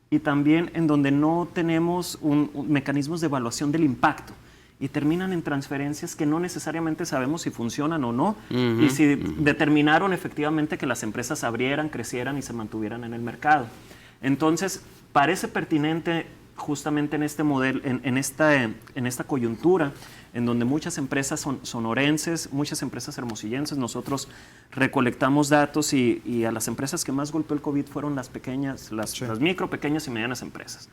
y también en donde no tenemos mecanismos de evaluación del impacto y terminan en transferencias que no necesariamente sabemos si funcionan o no y si determinaron efectivamente que las empresas abrieran, crecieran y se mantuvieran en el mercado. Entonces, parece pertinente justamente en este modelo, en esta coyuntura, en donde muchas empresas sonorenses, muchas empresas hermosillenses, nosotros recolectamos datos y a las empresas que más golpeó el COVID fueron las pequeñas, las micro, pequeñas y medianas empresas.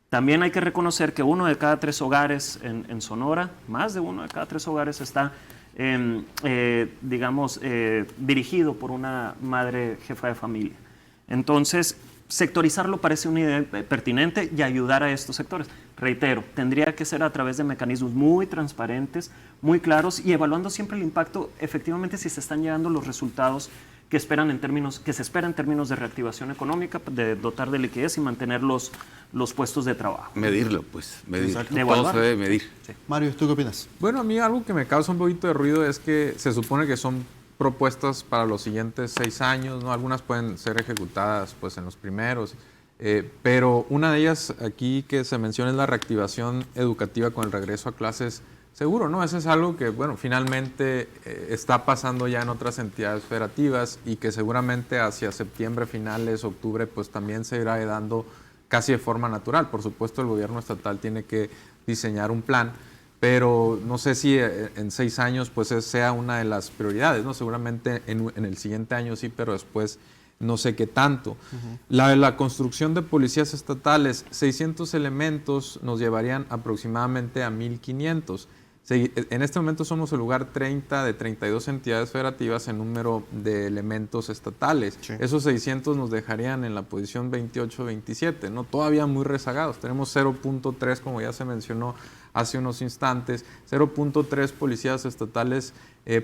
También hay que reconocer que 1 de cada 3 hogares en Sonora, más de 1 de cada 3 hogares está, dirigido por una madre jefa de familia. Entonces, sectorizarlo parece una idea pertinente y ayudar a estos sectores. Reitero, tendría que ser a través de mecanismos muy transparentes, muy claros y evaluando siempre el impacto, efectivamente, si se están llegando los resultados que se espera en términos de reactivación económica, de dotar de liquidez y mantener los puestos de trabajo. Medirlo, pues, medir. Exacto. Todo se debe medir. Sí. Mario, ¿tú qué opinas? Bueno, a mí algo que me causa un poquito de ruido es que se supone que son propuestas para los siguientes 6 años, ¿no? Algunas pueden ser ejecutadas pues en los primeros, pero una de ellas aquí que se menciona es la reactivación educativa con el regreso a clases seguro, ¿no? Eso es algo que, bueno, finalmente está pasando ya en otras entidades federativas y que seguramente hacia septiembre, finales, octubre, pues también se irá dando casi de forma natural. Por supuesto, el gobierno estatal tiene que diseñar un plan, pero no sé si en 6 años pues sea una de las prioridades, ¿no? Seguramente en el siguiente año sí, pero después no sé qué tanto. La construcción de policías estatales, 600 elementos nos llevarían aproximadamente a 1,500. En este momento somos el lugar 30 de 32 entidades federativas en número de elementos estatales. Sí. Esos 600 nos dejarían en la posición 28-27, ¿no? Todavía muy rezagados. Tenemos 0.3, como ya se mencionó hace unos instantes, 0.3 policías estatales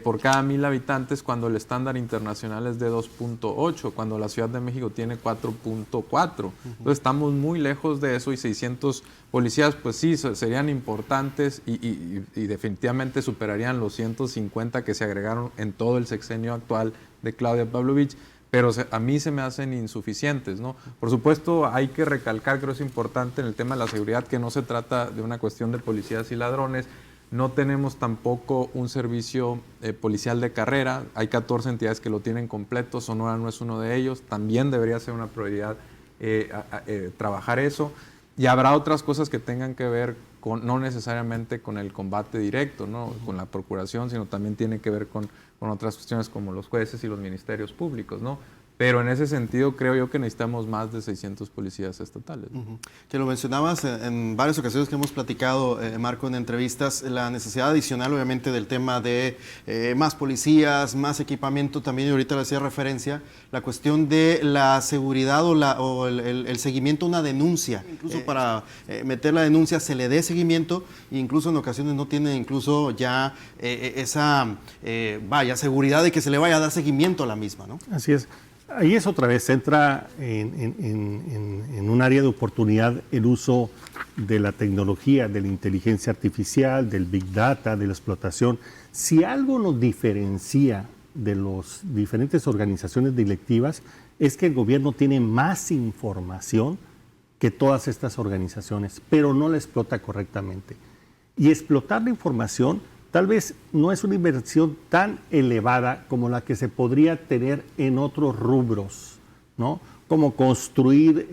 por cada 1,000 habitantes, cuando el estándar internacional es de 2.8, cuando la Ciudad de México tiene 4.4. Entonces estamos muy lejos de eso y 600 policías, pues sí, serían importantes y definitivamente superarían los 150 que se agregaron en todo el sexenio actual de Claudia Pavlovich, pero a mí se me hacen insuficientes, ¿no? Por supuesto, hay que recalcar, creo que es importante en el tema de la seguridad, que no se trata de una cuestión de policías y ladrones. No tenemos tampoco un servicio policial de carrera. Hay 14 entidades que lo tienen completo. Sonora no es uno de ellos. También debería ser una prioridad trabajar eso. Y habrá otras cosas que tengan que ver no necesariamente con el combate directo, ¿no? Con la procuración, sino también tiene que ver con otras cuestiones como los jueces y los ministerios públicos, ¿no? Pero en ese sentido creo yo que necesitamos más de 600 policías estatales, ¿no? Que lo mencionabas en varias ocasiones que hemos platicado, Marco, en entrevistas, la necesidad adicional obviamente del tema de más policías, más equipamiento también, y ahorita le hacía referencia, la cuestión de la seguridad o el seguimiento a una denuncia. Incluso para meter la denuncia se le dé seguimiento e incluso en ocasiones no tiene incluso ya esa seguridad de que se le vaya a dar seguimiento a la misma, ¿no? Así es. Ahí es otra vez, entra en un área de oportunidad el uso de la tecnología, de la inteligencia artificial, del Big Data, de la explotación. Si algo nos diferencia de las diferentes organizaciones directivas es que el gobierno tiene más información que todas estas organizaciones, pero no la explota correctamente. Y explotar la información tal vez no es una inversión tan elevada como la que se podría tener en otros rubros, ¿no? Como construir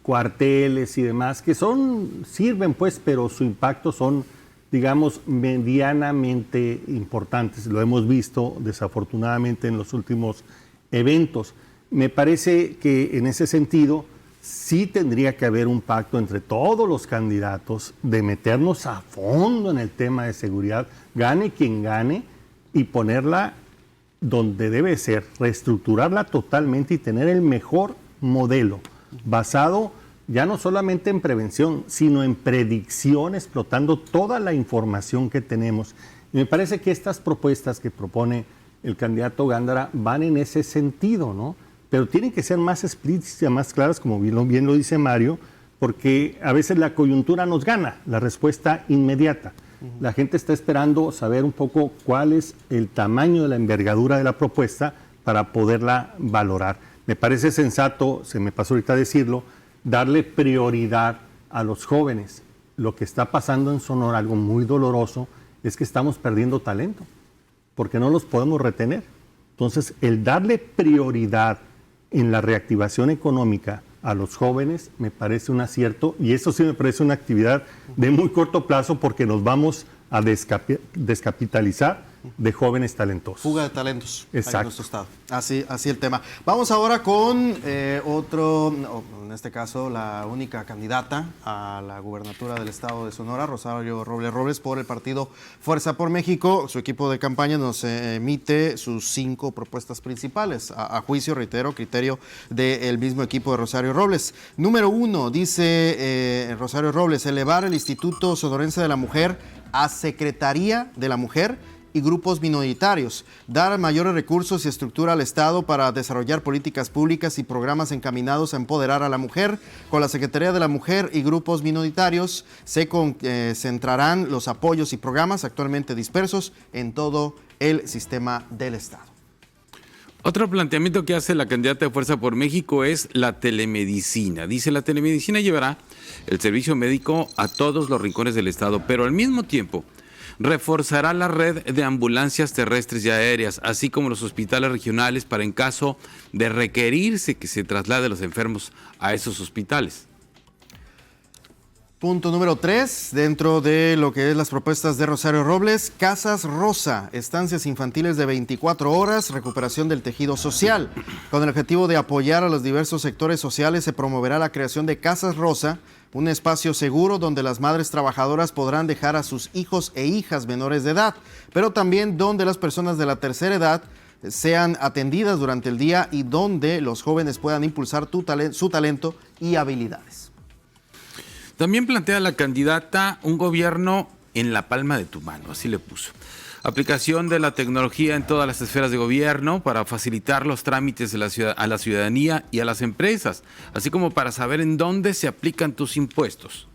cuarteles y demás, que sirven pues, pero su impacto son, digamos, medianamente importantes. Lo hemos visto desafortunadamente en los últimos eventos. Me parece que en ese sentido sí tendría que haber un pacto entre todos los candidatos de meternos a fondo en el tema de seguridad, gane quien gane, y ponerla donde debe ser, reestructurarla totalmente y tener el mejor modelo, basado ya no solamente en prevención, sino en predicción, explotando toda la información que tenemos. Y me parece que estas propuestas que propone el candidato Gándara van en ese sentido, ¿no? Pero tienen que ser más explícitas, más claras, como bien lo dice Mario, porque a veces la coyuntura nos gana, la respuesta inmediata. La gente está esperando saber un poco cuál es el tamaño de la envergadura de la propuesta para poderla valorar. Me parece sensato, se me pasó ahorita decirlo, darle prioridad a los jóvenes. Lo que está pasando en Sonora, algo muy doloroso, es que estamos perdiendo talento, porque no los podemos retener. Entonces, el darle prioridad en la reactivación económica a los jóvenes me parece un acierto, y eso sí me parece una actividad de muy corto plazo, porque nos vamos a descapitalizar de jóvenes talentosos. Fuga de talentos. Exacto. En nuestro estado. Así el tema. Vamos ahora con en este caso, la única candidata a la gubernatura del estado de Sonora, Rosario Robles, por el partido Fuerza por México. Su equipo de campaña nos emite sus 5 propuestas principales, a juicio, reitero, criterio del mismo equipo de Rosario Robles. Número 1, dice Rosario Robles, elevar el Instituto Sonorense de la Mujer a Secretaría de la Mujer y grupos minoritarios, dar mayores recursos y estructura al Estado para desarrollar políticas públicas y programas encaminados a empoderar a la mujer. Con la Secretaría de la Mujer y grupos minoritarios se concentrarán los apoyos y programas actualmente dispersos en todo el sistema del Estado. Otro planteamiento que hace la candidata de Fuerza por México es la telemedicina. Dice, la telemedicina llevará el servicio médico a todos los rincones del Estado, pero al mismo tiempo reforzará la red de ambulancias terrestres y aéreas, así como los hospitales regionales, para en caso de requerirse que se traslade a los enfermos a esos hospitales. Punto número 3, dentro de lo que es las propuestas de Rosario Robles, Casas Rosa, estancias infantiles de 24 horas, recuperación del tejido social. Con el objetivo de apoyar a los diversos sectores sociales, se promoverá la creación de Casas Rosa, un espacio seguro donde las madres trabajadoras podrán dejar a sus hijos e hijas menores de edad, pero también donde las personas de la tercera edad sean atendidas durante el día y donde los jóvenes puedan impulsar su talento y habilidades. También plantea la candidata un gobierno en la palma de tu mano, así le puso. Aplicación de la tecnología en todas las esferas de gobierno para facilitar los trámites a la ciudadanía y a las empresas, así como para saber en dónde se aplican tus impuestos.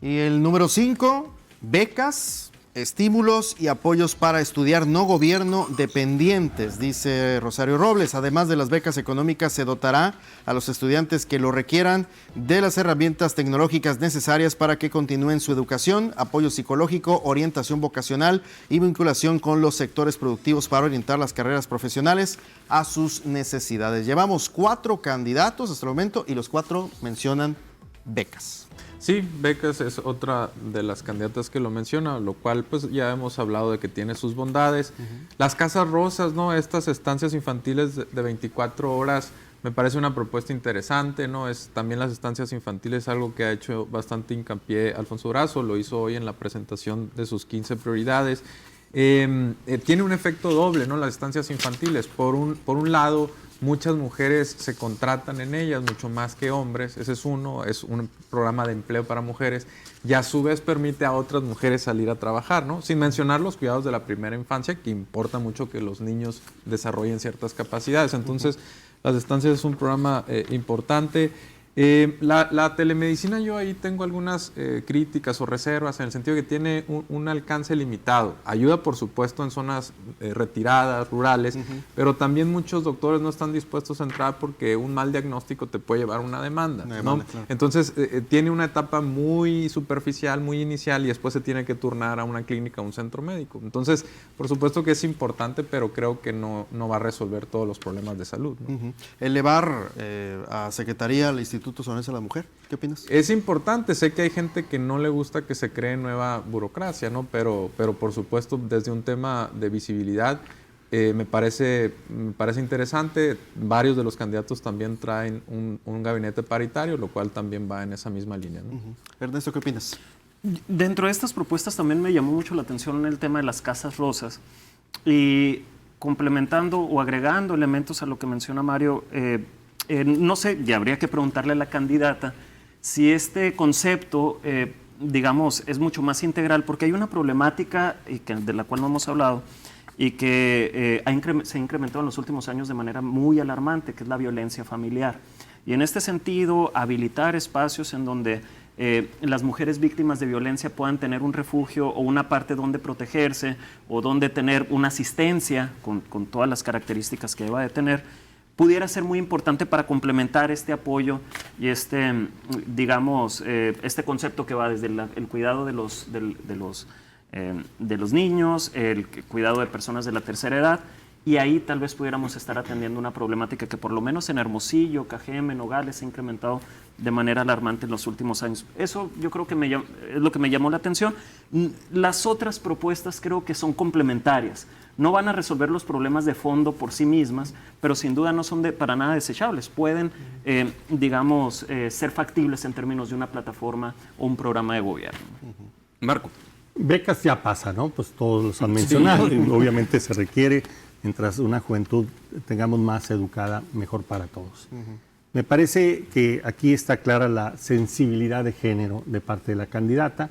Y el número 5, becas, estímulos y apoyos para estudiar no gobierno dependientes, dice Rosario Robles. Además de las becas económicas, se dotará a los estudiantes que lo requieran de las herramientas tecnológicas necesarias para que continúen su educación, apoyo psicológico, orientación vocacional y vinculación con los sectores productivos para orientar las carreras profesionales a sus necesidades. Llevamos 4 candidatos hasta el momento y los 4 mencionan becas. Sí, becas es otra de las candidatas que lo menciona, lo cual pues ya hemos hablado de que tiene sus bondades. Las casas rosas, ¿no? Estas estancias infantiles de 24 horas me parece una propuesta interesante, ¿no? También las estancias infantiles, algo que ha hecho bastante hincapié Alfonso Durazo, lo hizo hoy en la presentación de sus 15 prioridades. Tiene un efecto doble, ¿no? Las estancias infantiles, por un lado, muchas mujeres se contratan en ellas, mucho más que hombres. Ese es un programa de empleo para mujeres y a su vez permite a otras mujeres salir a trabajar, ¿no? Sin mencionar los cuidados de la primera infancia, que importa mucho que los niños desarrollen ciertas capacidades. Entonces, las estancias es un programa importante. La telemedicina, yo ahí tengo algunas críticas o reservas en el sentido que tiene un alcance limitado. Ayuda, por supuesto, en zonas retiradas, rurales, pero también muchos doctores no están dispuestos a entrar porque un mal diagnóstico te puede llevar a una demanda, ¿no? Claro. Entonces, tiene una etapa muy superficial, muy inicial, y después se tiene que turnar a una clínica, a un centro médico. Entonces, por supuesto que es importante, pero creo que no va a resolver todos los problemas de salud, ¿no? Elevar a Secretaría al Instituto Instituto Sonorense de la Mujer. ¿Qué opinas? Es importante, sé que hay gente que no le gusta que se cree nueva burocracia, ¿no? Pero por supuesto, desde un tema de visibilidad, me parece interesante. Varios de los candidatos también traen un gabinete paritario, lo cual también va en esa misma línea, ¿no? Ernesto, ¿qué opinas? Dentro de estas propuestas también me llamó mucho la atención el tema de las casas rosas y complementando o agregando elementos a lo que menciona Mario, no sé, ya habría que preguntarle a la candidata si este concepto, digamos, es mucho más integral, porque hay una problemática de la cual no hemos hablado y que se ha incrementado en los últimos años de manera muy alarmante, que es la violencia familiar. Y en este sentido, habilitar espacios en donde las mujeres víctimas de violencia puedan tener un refugio o una parte donde protegerse o donde tener una asistencia con todas las características que deba de tener, pudiera ser muy importante para complementar este apoyo y digamos, este concepto que va desde el cuidado de los niños, el cuidado de personas de la tercera edad. Y ahí tal vez pudiéramos estar atendiendo una problemática que por lo menos en Hermosillo, Cajeme, Nogales se ha incrementado de manera alarmante en los últimos años. Eso yo creo que es lo que me llamó la atención. Las otras propuestas creo que son complementarias. No van a resolver los problemas de fondo por sí mismas, pero sin duda no son para nada desechables. Pueden, digamos, ser factibles en términos de una plataforma o un programa de gobierno. Marco. Becas ya pasa, ¿no? Pues todos los han mencionado y obviamente se requiere. Mientras una juventud tengamos más educada, mejor para todos. Me parece que aquí está clara la sensibilidad de género de parte de la candidata.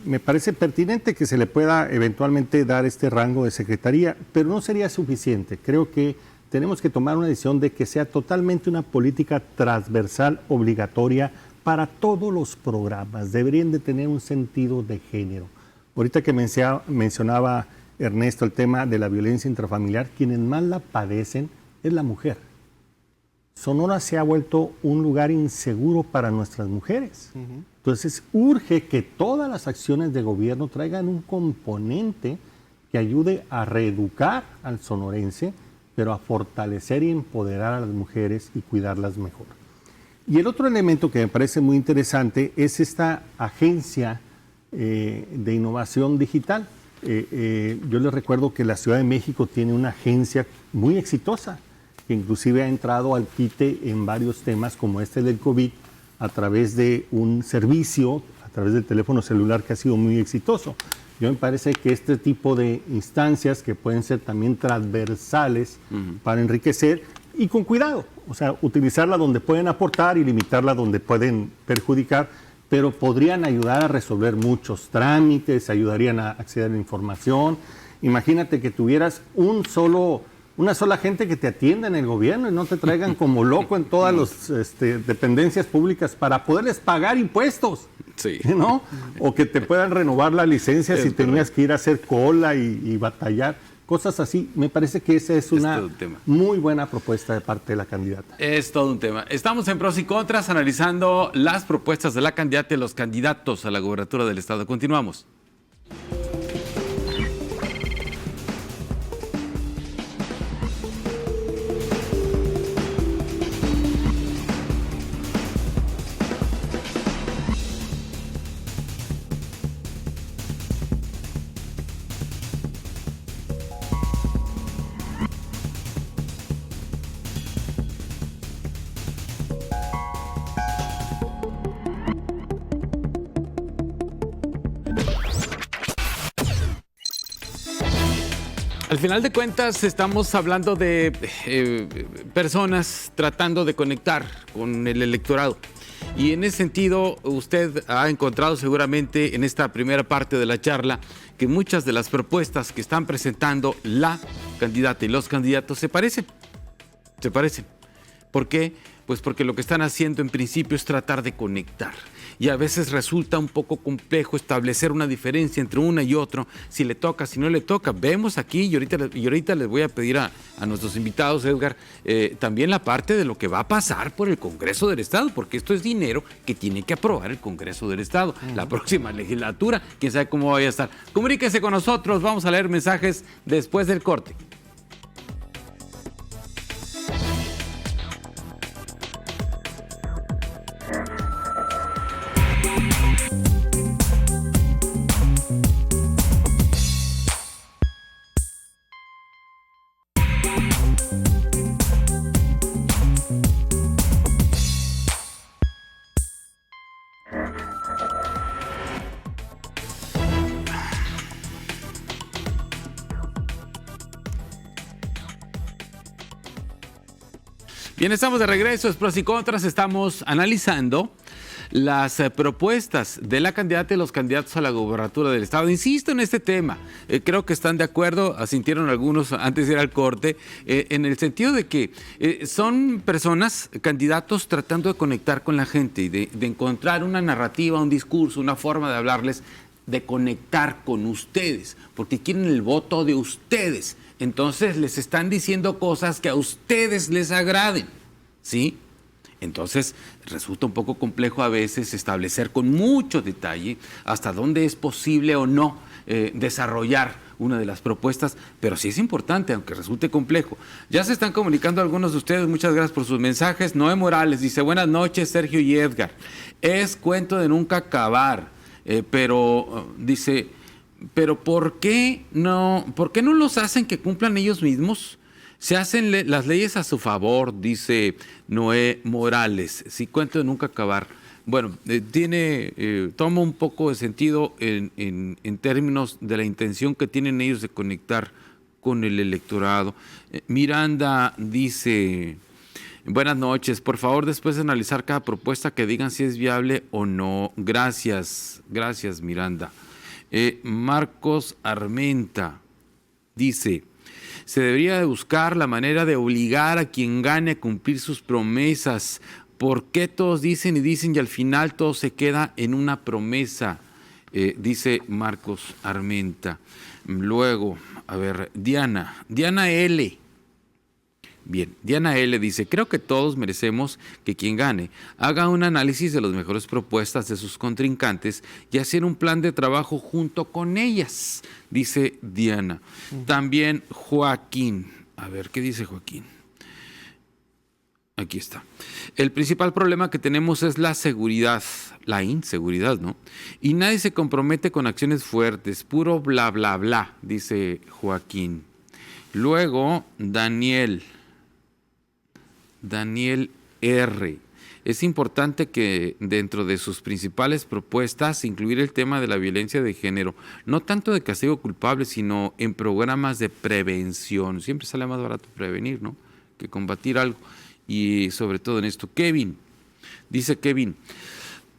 Me parece pertinente que se le pueda eventualmente dar este rango de secretaría, pero no sería suficiente. Creo que tenemos que tomar una decisión de que sea totalmente una política transversal obligatoria para todos los programas. Deberían de tener un sentido de género. Ahorita que mencionaba Ernesto, el tema de la violencia intrafamiliar, quienes más la padecen es la mujer. Sonora se ha vuelto un lugar inseguro para nuestras mujeres. Entonces, urge que todas las acciones de gobierno traigan un componente que ayude a reeducar al sonorense, pero a fortalecer y empoderar a las mujeres y cuidarlas mejor. Y el otro elemento que me parece muy interesante es esta agencia de innovación digital. Yo les recuerdo que la Ciudad de México tiene una agencia muy exitosa, que inclusive ha entrado al quite en varios temas como este del COVID, a través de un servicio, a través del teléfono celular que ha sido muy exitoso. Yo me parece que este tipo de instancias que pueden ser también transversales para enriquecer y con cuidado, o sea, utilizarla donde pueden aportar y limitarla donde pueden perjudicar, pero podrían ayudar a resolver muchos trámites, ayudarían a acceder a la información. Imagínate que tuvieras una sola gente que te atienda en el gobierno y no te traigan como loco en todas las dependencias públicas para poderles pagar impuestos, sí, ¿no? O que te puedan renovar la licencia si tenías que ir a hacer cola y batallar. Cosas así. Me parece que esa es una muy buena propuesta de parte de la candidata. Es todo un tema. Estamos en Pros y Contras analizando las propuestas de la candidata y los candidatos a la gobernatura del estado. Continuamos. Al final de cuentas estamos hablando de personas tratando de conectar con el electorado. Y en ese sentido, usted ha encontrado seguramente en esta primera parte de la charla que muchas de las propuestas que están presentando la candidata y los candidatos se parecen. Se parecen. ¿Por qué? Pues porque lo que están haciendo en principio es tratar de conectar. Y a veces resulta un poco complejo establecer una diferencia entre una y otro, si le toca, si no le toca. Vemos aquí, y ahorita les voy a pedir a nuestros invitados, Edgar, también la parte de lo que va a pasar por el Congreso del Estado, porque esto es dinero que tiene que aprobar el Congreso del Estado. La próxima legislatura, quién sabe cómo vaya a estar. Comuníquese con nosotros, vamos a leer mensajes después del corte. Bien, estamos de regreso, es Pros y Contras. Estamos analizando las propuestas de la candidata y los candidatos a la gubernatura del estado. Insisto en este tema, creo que están de acuerdo, asintieron algunos antes de ir al corte, en el sentido de que son personas, candidatos tratando de conectar con la gente y de encontrar una narrativa, un discurso, una forma de hablarles, de conectar con ustedes, porque quieren el voto de ustedes. Entonces les están diciendo cosas que a ustedes les agraden, ¿sí? Entonces resulta un poco complejo a veces establecer con mucho detalle hasta dónde es posible o no desarrollar una de las propuestas, pero sí es importante, aunque resulte complejo. Ya se están comunicando algunos de ustedes, muchas gracias por sus mensajes. Noé Morales dice, buenas noches Sergio y Edgar, es cuento de nunca acabar, pero dice, pero ¿por qué no los hacen que cumplan ellos mismos? Se hacen las leyes a su favor, dice Noé Morales. Sí, cuento de nunca acabar. Bueno, toma un poco de sentido en términos de la intención que tienen ellos de conectar con el electorado. Miranda dice, buenas noches, por favor, después de analizar cada propuesta que digan si es viable o no. Gracias Miranda. Marcos Armenta dice, se debería de buscar la manera de obligar a quien gane a cumplir sus promesas. ¿Por qué todos dicen y al final todo se queda en una promesa? Dice Marcos Armenta. Luego, a ver, Diana L. Bien, Diana L. dice, creo que todos merecemos que quien gane haga un análisis de las mejores propuestas de sus contrincantes y hacer un plan de trabajo junto con ellas, dice Diana. También Joaquín, a ver, ¿qué dice Joaquín? Aquí está. El principal problema que tenemos es la seguridad, la inseguridad, ¿no? Y nadie se compromete con acciones fuertes, puro bla, bla, bla, dice Joaquín. Luego, Daniel R. Es importante que dentro de sus principales propuestas incluir el tema de la violencia de género, no tanto de castigo culpable, sino en programas de prevención. Siempre sale más barato prevenir, ¿no?, que combatir algo. Y sobre todo en esto, dice Kevin,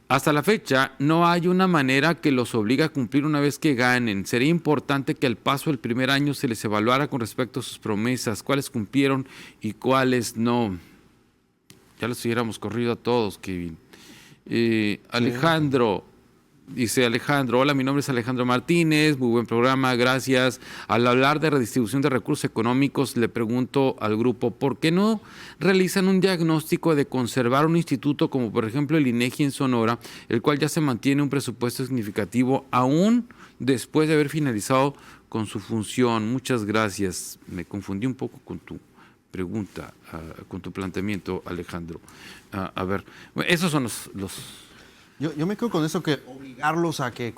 hasta la fecha no hay una manera que los obligue a cumplir una vez que ganen. Sería importante que al paso del primer año se les evaluara con respecto a sus promesas, cuáles cumplieron y cuáles no. Ya los hubiéramos corrido a todos, Kevin. Alejandro, dice Alejandro, hola, mi nombre es Alejandro Martínez, muy buen programa, gracias. Al hablar de redistribución de recursos económicos, le pregunto al grupo, ¿por qué no realizan un diagnóstico de conservar un instituto como por ejemplo el INEGI en Sonora, el cual ya se mantiene un presupuesto significativo aún después de haber finalizado con su función? Muchas gracias. Me confundí un poco con tu pregunta, con tu planteamiento, Alejandro. A ver, esos son los... Yo me quedo con eso, que obligarlos a que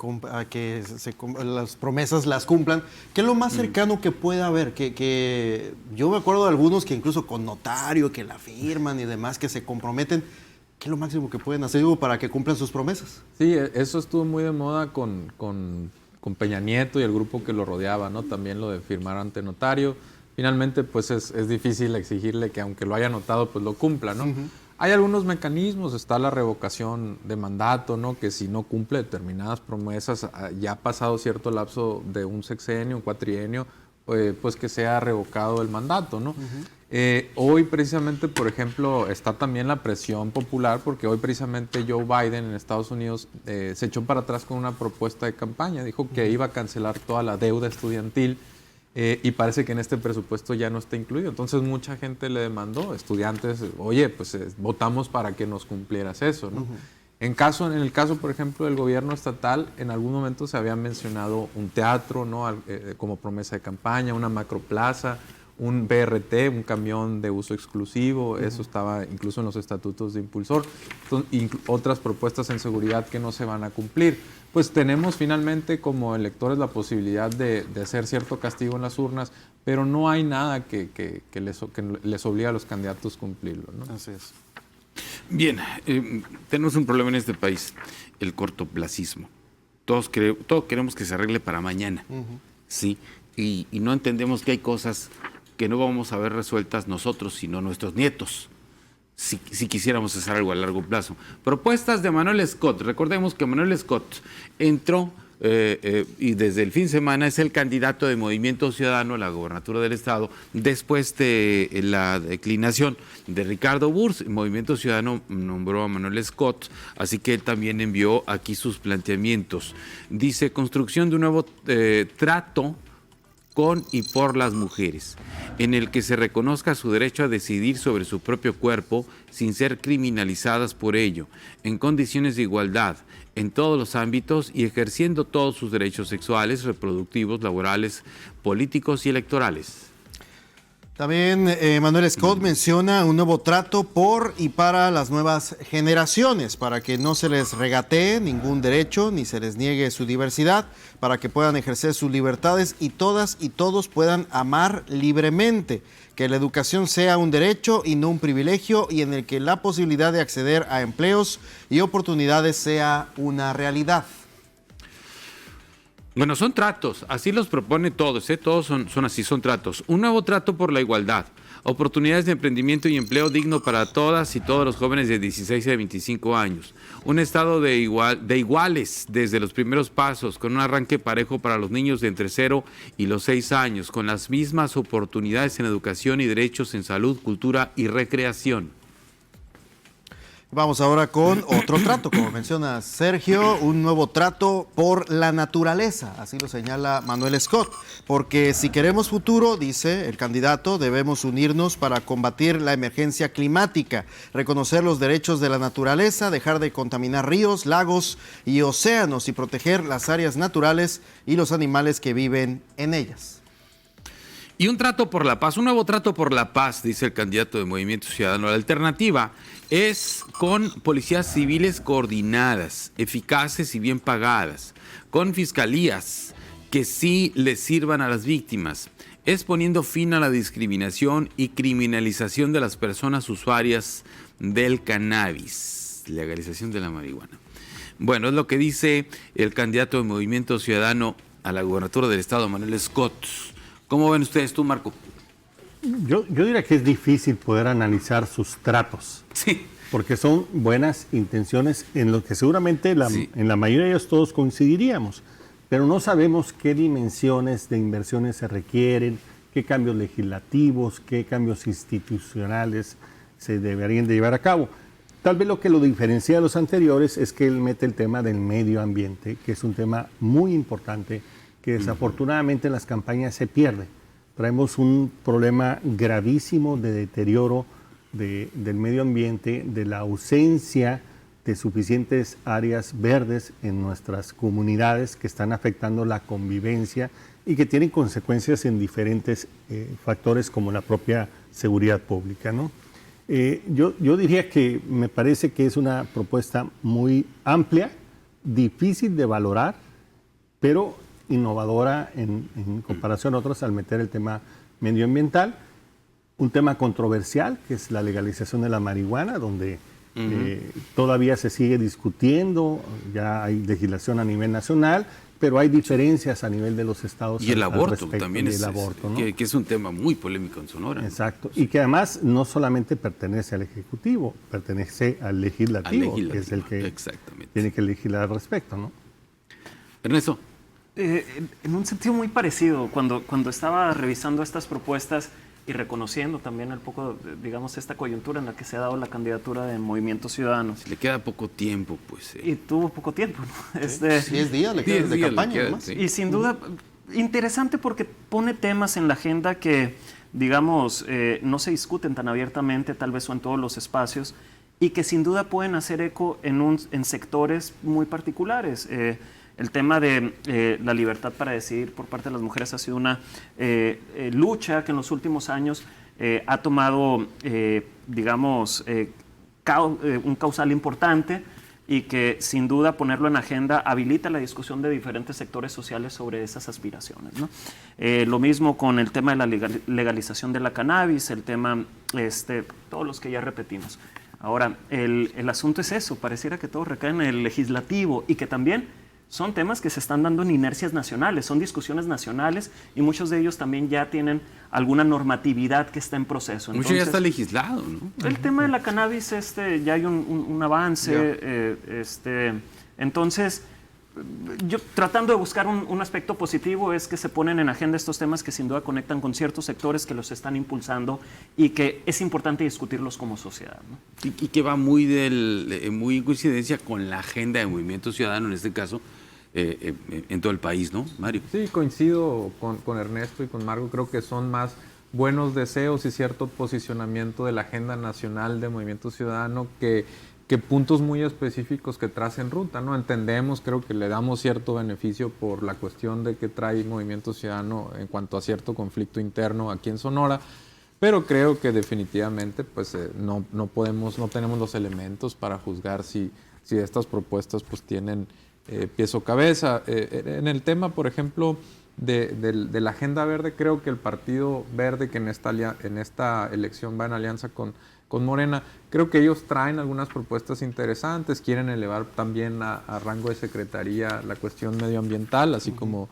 las promesas las cumplan, que es lo más cercano que pueda haber, que yo me acuerdo de algunos que incluso con notario, que la firman y demás, que se comprometen, que es lo máximo que pueden hacer para que cumplan sus promesas. Sí, eso estuvo muy de moda con Peña Nieto y el grupo que lo rodeaba, ¿no? También lo de firmar ante notario. Finalmente, pues es difícil exigirle que aunque lo haya anotado, pues lo cumpla, ¿no? Hay algunos mecanismos, está la revocación de mandato, ¿no?, que si no cumple determinadas promesas, ya ha pasado cierto lapso de un sexenio, un cuatrienio, pues que sea revocado el mandato, ¿no? Hoy precisamente, por ejemplo, está también la presión popular, porque hoy precisamente Joe Biden en Estados Unidos se echó para atrás con una propuesta de campaña, dijo que iba a cancelar toda la deuda estudiantil. Y parece que en este presupuesto ya no está incluido. Entonces mucha gente le demandó, estudiantes, oye, pues votamos para que nos cumplieras eso, ¿no? En el caso, por ejemplo, del gobierno estatal, en algún momento se había mencionado un teatro, ¿no?, como promesa de campaña, una macroplaza, un BRT, un camión de uso exclusivo, eso estaba incluso en los estatutos de Impulsor, y otras propuestas en seguridad que no se van a cumplir. Pues tenemos finalmente como electores la posibilidad de hacer cierto castigo en las urnas, pero no hay nada que les obligue a los candidatos a cumplirlo, ¿no? Así es. Bien, tenemos un problema en este país, el cortoplacismo. Todos queremos que se arregle para mañana, ¿sí? Y no entendemos que hay cosas que no vamos a ver resueltas nosotros, sino nuestros nietos, si quisiéramos hacer algo a largo plazo. Propuestas de Manuel Scott. Recordemos que Manuel Scott entró y desde el fin de semana es el candidato de Movimiento Ciudadano a la gobernatura del estado después de la declinación de Ricardo Burs. Movimiento Ciudadano nombró a Manuel Scott, así que él también envió aquí sus planteamientos. Dice: construcción de un nuevo trato con y por las mujeres, en el que se reconozca su derecho a decidir sobre su propio cuerpo sin ser criminalizadas por ello, en condiciones de igualdad, en todos los ámbitos y ejerciendo todos sus derechos sexuales, reproductivos, laborales, políticos y electorales. También Manuel Scott menciona un nuevo trato por y para las nuevas generaciones, para que no se les regatee ningún derecho ni se les niegue su diversidad, para que puedan ejercer sus libertades y todas y todos puedan amar libremente, que la educación sea un derecho y no un privilegio, y en el que la posibilidad de acceder a empleos y oportunidades sea una realidad. Bueno, son tratos, así los propone todos, todos son así, son tratos. Un nuevo trato por la igualdad, oportunidades de emprendimiento y empleo digno para todas y todos los jóvenes de 16 a 25 años. Un estado de iguales desde los primeros pasos, con un arranque parejo para los niños de entre 0 y los 6 años, con las mismas oportunidades en educación y derechos en salud, cultura y recreación. Vamos ahora con otro trato, como menciona Sergio, un nuevo trato por la naturaleza, así lo señala Manuel Scott, porque si queremos futuro, dice el candidato, debemos unirnos para combatir la emergencia climática, reconocer los derechos de la naturaleza, dejar de contaminar ríos, lagos y océanos y proteger las áreas naturales y los animales que viven en ellas. Y un trato por la paz, un nuevo trato por la paz, dice el candidato de Movimiento Ciudadano. La alternativa es con policías civiles coordinadas, eficaces y bien pagadas, con fiscalías que sí les sirvan a las víctimas. Es poniendo fin a la discriminación y criminalización de las personas usuarias del cannabis, legalización de la marihuana. Bueno, es lo que dice el candidato de Movimiento Ciudadano a la gobernatura del estado, Manuel Scott. ¿Cómo ven ustedes tú, Marco? Yo diría que es difícil poder analizar sus tratos. Sí. Porque son buenas intenciones en lo que seguramente en la mayoría de ellos todos coincidiríamos. Pero no sabemos qué dimensiones de inversiones se requieren, qué cambios legislativos, qué cambios institucionales se deberían de llevar a cabo. Tal vez lo que lo diferencia de los anteriores es que él mete el tema del medio ambiente, que es un tema muy importante, que desafortunadamente en las campañas se pierde. Traemos un problema gravísimo de deterioro del medio ambiente, de la ausencia de suficientes áreas verdes en nuestras comunidades que están afectando la convivencia y que tienen consecuencias en diferentes factores como la propia seguridad pública, ¿no? Yo diría que me parece que es una propuesta muy amplia, difícil de valorar, pero innovadora en comparación a otros al meter el tema medioambiental. Un tema controversial, que es la legalización de la marihuana, donde todavía se sigue discutiendo, ya hay legislación a nivel nacional, pero hay diferencias a nivel de los estados. Y el aborto también es, ¿no? que es un tema muy polémico en Sonora. Exacto, y que además no solamente pertenece al Ejecutivo, pertenece al Legislativo, que es el que tiene que legislar al respecto, ¿no? Ernesto. En un sentido muy parecido, cuando estaba revisando estas propuestas y reconociendo también un poco, digamos, esta coyuntura en la que se ha dado la candidatura de Movimiento Ciudadano. Le queda poco tiempo, pues. Y tuvo poco tiempo, ¿no? 10 días le quedan de campaña, sí. Y sin duda, interesante porque pone temas en la agenda que, digamos, no se discuten tan abiertamente, tal vez o en todos los espacios, y que sin duda pueden hacer eco en sectores muy particulares. El tema de la libertad para decidir por parte de las mujeres ha sido una lucha que en los últimos años ha tomado, digamos, un causal importante y que sin duda ponerlo en agenda habilita la discusión de diferentes sectores sociales sobre esas aspiraciones, ¿no? Lo mismo con el tema de la legalización de la cannabis, el tema, todos los que ya repetimos. Ahora, el asunto es eso, pareciera que todo recae en el legislativo y que también son temas que se están dando en inercias nacionales, son discusiones nacionales y muchos de ellos también ya tienen alguna normatividad que está en proceso. Mucho ya está legislado, ¿no? El tema de la cannabis, ya hay un avance, entonces yo tratando de buscar un aspecto positivo es que se ponen en agenda estos temas que sin duda conectan con ciertos sectores que los están impulsando y que es importante discutirlos como sociedad, ¿no? Y que va muy en coincidencia con la agenda de Movimiento Ciudadano, en este caso, en todo el país, ¿no, Mario? Sí, coincido con Ernesto y con Margo. Creo que son más buenos deseos y cierto posicionamiento de la agenda nacional de Movimiento Ciudadano que puntos muy específicos que tracen ruta, ¿no? Entendemos, creo que le damos cierto beneficio por la cuestión de que trae Movimiento Ciudadano en cuanto a cierto conflicto interno aquí en Sonora, pero creo que definitivamente pues no tenemos los elementos para juzgar si estas propuestas pues tienen pies o cabeza. En el tema, por ejemplo, de la agenda verde, creo que el Partido Verde, que en esta elección va en alianza con Morena, creo que ellos traen algunas propuestas interesantes, quieren elevar también a rango de secretaría la cuestión medioambiental, así como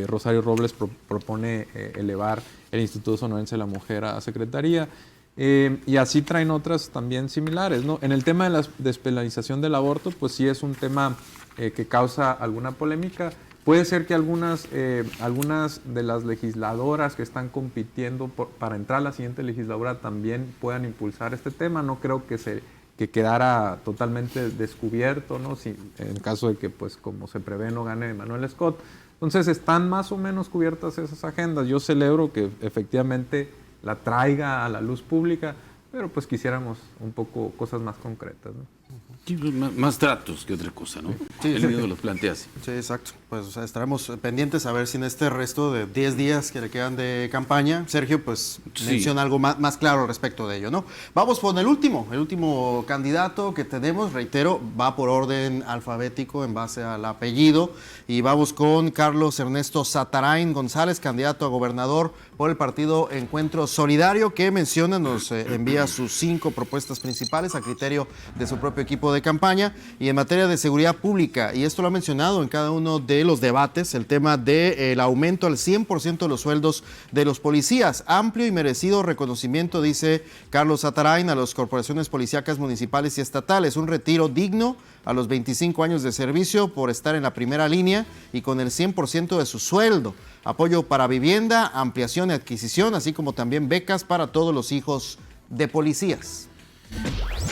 Rosario Robles propone elevar el Instituto Sonorense de la Mujer a secretaría. Y así traen otras también similares, ¿no? En el tema de la despenalización del aborto, pues sí es un tema que causa alguna polémica. Puede ser que algunas de las legisladoras que están compitiendo para entrar a la siguiente legislatura también puedan impulsar este tema. No creo que quedara totalmente descubierto, ¿no? Si, en caso de que, pues, como se prevé, no gane Manuel Scott. Entonces, están más o menos cubiertas esas agendas. Yo celebro que efectivamente la traiga a la luz pública, pero pues quisiéramos un poco cosas más concretas, ¿no? Sí, más tratos que otra cosa, ¿no? Sí, el mismo los plantea así. Sí, exacto. Pues o sea, estaremos pendientes a ver si en este resto de 10 días que le quedan de campaña, Sergio, pues menciona algo más claro respecto de ello, ¿no? Vamos con el último candidato que tenemos, reitero, va por orden alfabético en base al apellido, y vamos con Carlos Ernesto Zatarain González, candidato a gobernador por el partido Encuentro Solidario, que menciona, nos envía sus 5 propuestas principales a criterio de su propio equipo de campaña, y en materia de seguridad pública, y esto lo ha mencionado en cada uno de los debates, el tema del aumento al 100% de los sueldos de los policías, amplio y merecido reconocimiento, dice Carlos Zatarain, a las corporaciones policíacas municipales y estatales, un retiro digno a los 25 años de servicio por estar en la primera línea y con el 100% de su sueldo, apoyo para vivienda, ampliación y adquisición, así como también becas para todos los hijos de policías.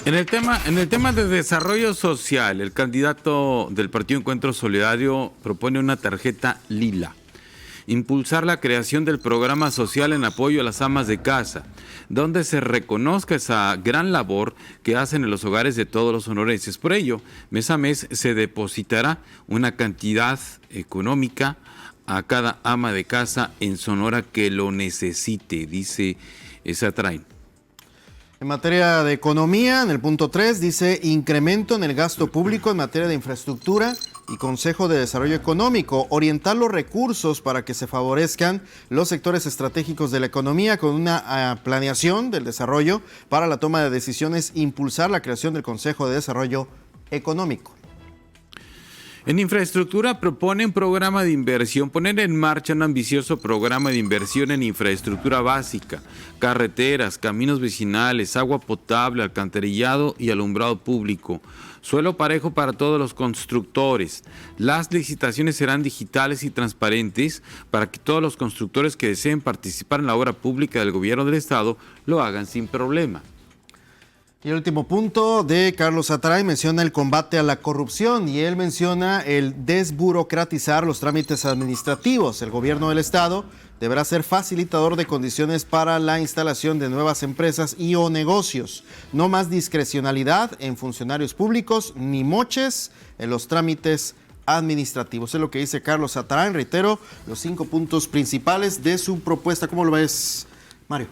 En el tema de desarrollo social, el candidato del Partido Encuentro Solidario propone una tarjeta lila. Impulsar la creación del programa social en apoyo a las amas de casa, donde se reconozca esa gran labor que hacen en los hogares de todos los sonorenses. Por ello, mes a mes se depositará una cantidad económica a cada ama de casa en Sonora que lo necesite, dice Zatarain. En materia de economía, en el punto 3, dice incremento en el gasto público en materia de infraestructura y Consejo de Desarrollo Económico, orientar los recursos para que se favorezcan los sectores estratégicos de la economía con una planeación del desarrollo para la toma de decisiones, impulsar la creación del Consejo de Desarrollo Económico. En infraestructura proponen programa de inversión, poner en marcha un ambicioso programa de inversión en infraestructura básica, carreteras, caminos vecinales, agua potable, alcantarillado y alumbrado público, suelo parejo para todos los constructores. Las licitaciones serán digitales y transparentes para que todos los constructores que deseen participar en la obra pública del gobierno del estado lo hagan sin problema. Y el último punto de Carlos Zatarain menciona el combate a la corrupción, y él menciona el desburocratizar los trámites administrativos. El gobierno del estado deberá ser facilitador de condiciones para la instalación de nuevas empresas y o negocios. No más discrecionalidad en funcionarios públicos ni moches en los trámites administrativos. Es lo que dice Carlos Zatarain. Reitero, los 5 puntos principales de su propuesta. ¿Cómo lo ves, Mario?